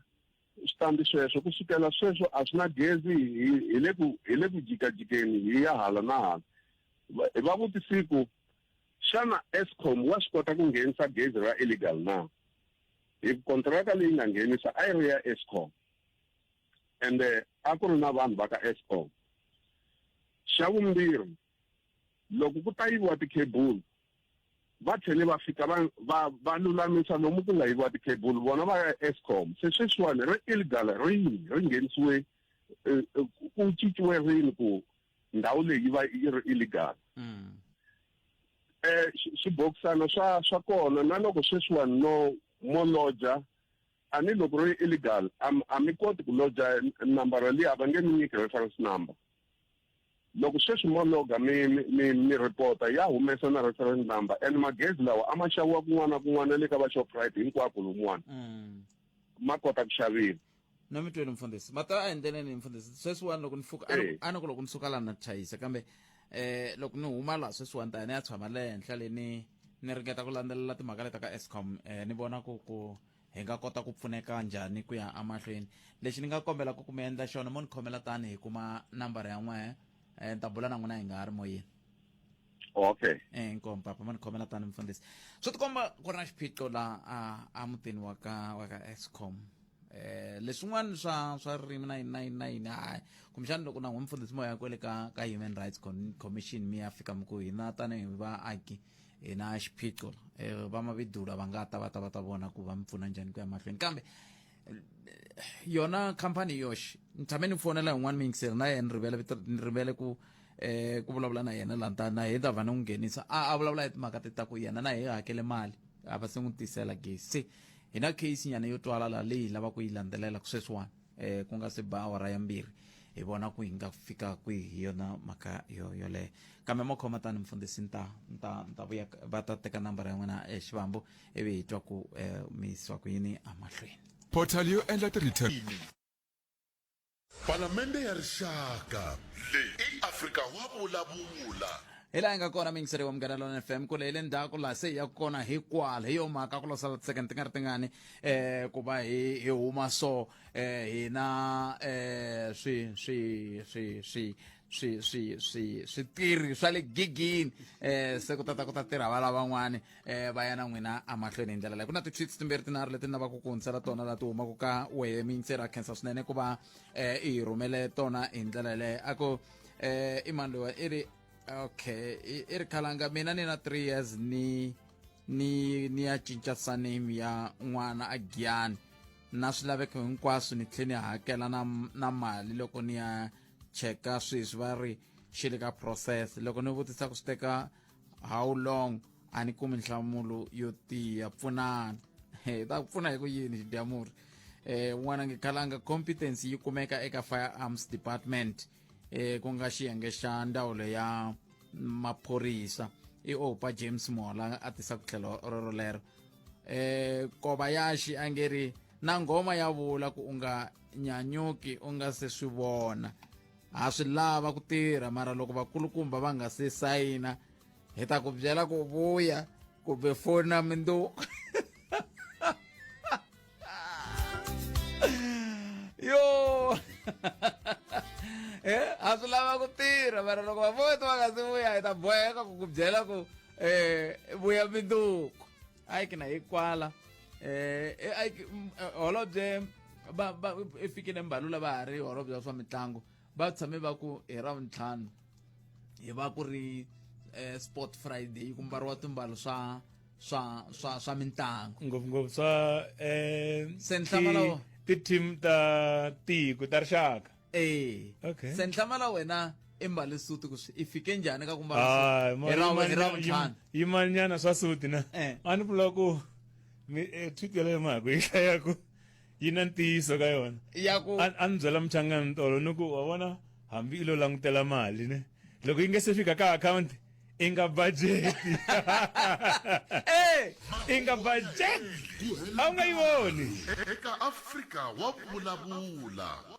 S5: switandi sweswo kusukela sweswo a swi na gezi hi le ku jikajikeni hi ya hala na hala va vutisiku xana Eskom wa swi kota ku nghenisa gezi ra illegal na hi kontraka leyi nga nghenisa a yi ri ya Eskom ende a ku ri na vanhu va ka Eskom xa vumbirhi loko ku ta yiviwa tikhebulu va tlhele va fika va lulamisa lomu ku nga yiviwa tikhebulu vona va ya Eskom se sweswiwani ri illegal rini ri nghenisiwe ku cinciwe rini ku ndhawu leyi va yi ri illegal swibokisana swa kona na loko sweswiwani mo loja a ni loko ri illegal a mi koti ku loja nambara liya va nge mi nyiki reference number loko sweswi mo loga mi reporta ya humesa na reference number and magezi lawa a ma xaviwa kun'wana na kun'wana le ka va Shoprite hinkwako lomuwana ma kota ku xaviwa
S1: na mi twele mfundhisi mata a endleleni mfundhisi sweswiwani loko ni fuka ana ku loko ni suka la na chayisa kambe loko ni huma la sweswiwani ta ni ya tshama le henhla le ni ringeta ku landzelela timhaka leta ka Eskom ni vona ku hi nga kota ku pfuneka njhani ku ya amahlweni lexi ni nga kombela ku mi endla xona mo ni khomela tani hi kuma nambara ya n'wehe ni ta bula na n'wina hi nga ha ri moyeni
S5: okay
S1: inkomu papa mo ni khomela tani mfundhisi swi tikomba ku ri na xiphiqo la a mutini wa ka Eskom leswin'wana swa ririmi na yini hayi kumbexani loko na n'we mfundhisi moya kwele ka Human Rights Commission mi ya fika miku hina tanihi vaaki hi na xiphiqo va mavidula va nga ta va ta vona ku va mi pfuna njhani ku ya mahlweni kambe yona khampani yoxe ni tshame ni fonela yin'wana miyingiseri na yena ni rivele ku vulavula na yena lanta na hi ta va ni n'wi nghenisa a vulavula hi timhaka ti ta ku yena na hi hakele mali a va se n'wi tisela gezi se hi na case nyana yo twala la leyi lava ku yi landzelela ku sweswiwani ku nga se ba awara ya mbirhi hi vona ku hi nga fika kwihi hi yona mhaka yoleyo kambe mo khoma tani mfundhisi ni ta vuya va ta teka nambara ya n'wina xivambo ivi hi twa ku mi yisiwa ku yini amahlweni
S13: portal yo endla ti-return
S2: palamende ya rixaka leyi i Afrika wa vulavula
S1: hi laha hi nga kona miyingiseri wa Muganga FM ku leyi le ndzhaku laha se hi ya kona hikwala hi yo mhaka ku losala tisecond ti nga ri tingani ku va hi huma so hi na switirhi swa le gigini se ku ta tirha va lavan'wani va ya na n'wina amahlweni hi ndlela leyi ku na ti-tweets timbirhi tinharhu leti ni lavaka ku hundzisela tona laha ti humaka ka wehe miyingiseri a khensa swinene ku va i hi rhumele tona hi ndlela leyi a ku i mani lowa i ri okay i ri khalanga mina ni na 3 years ni ya cinca surname ya n'wana a Giyani na swilaveko hinkwaswo ni tlhela ni hakela na mali loko ni ya cheka sweswi va ri xi le ka process loko ni vutisa ku swi teka how long a ni kumi nhlamulo yo tiya pfunana ta pfuna hi ku yini xidyamuri n'wana nge khalanga competence yi kumeka eka firearms department ku nga xiyenge xa ndawulo ya maphorisa i opa James Mola a tisa ku tlhelo rorolero koba yaxi a nge ri na ngoma ya vula ku u nga nyanyuki u nga se swi vona ha swi lava ku tirha mara loko vakulukumba va nga se sayina hi ta ku byela ku vuya kumbe foni na minduku yo a swi lava ku tirha mara loko vavoti va nga se vuya hi ta boheka ku byela ku vuya minduku Ike na hikwala holobye i fikile Mbalula va ha ri holobye swa mitlangu va tshame va ku hi ravuntlhanu hi va ku ri sport friday ku mbariwa timbalo swa mitlangu
S14: ngopfungopfu swa
S1: se ni hlamala
S14: ti-team ta tiko ta rixaka
S1: okay se ni hlamala wena i mbale suti ku i fike njhani ka ku mbala hi ravuntlhanu
S14: yimanyana swa suti na a ni vula ku tweet yaleyo mhaka yi hlayaku yi na ntiyiso ka yona a ni byela muchangani tolo ni ku wa vona hambi i lo langutela mali ne loko yi nge se fika ka akhawunti i nga bajeti i nga bajeti a wu nga yi voni
S2: eka Afrika wa vulavula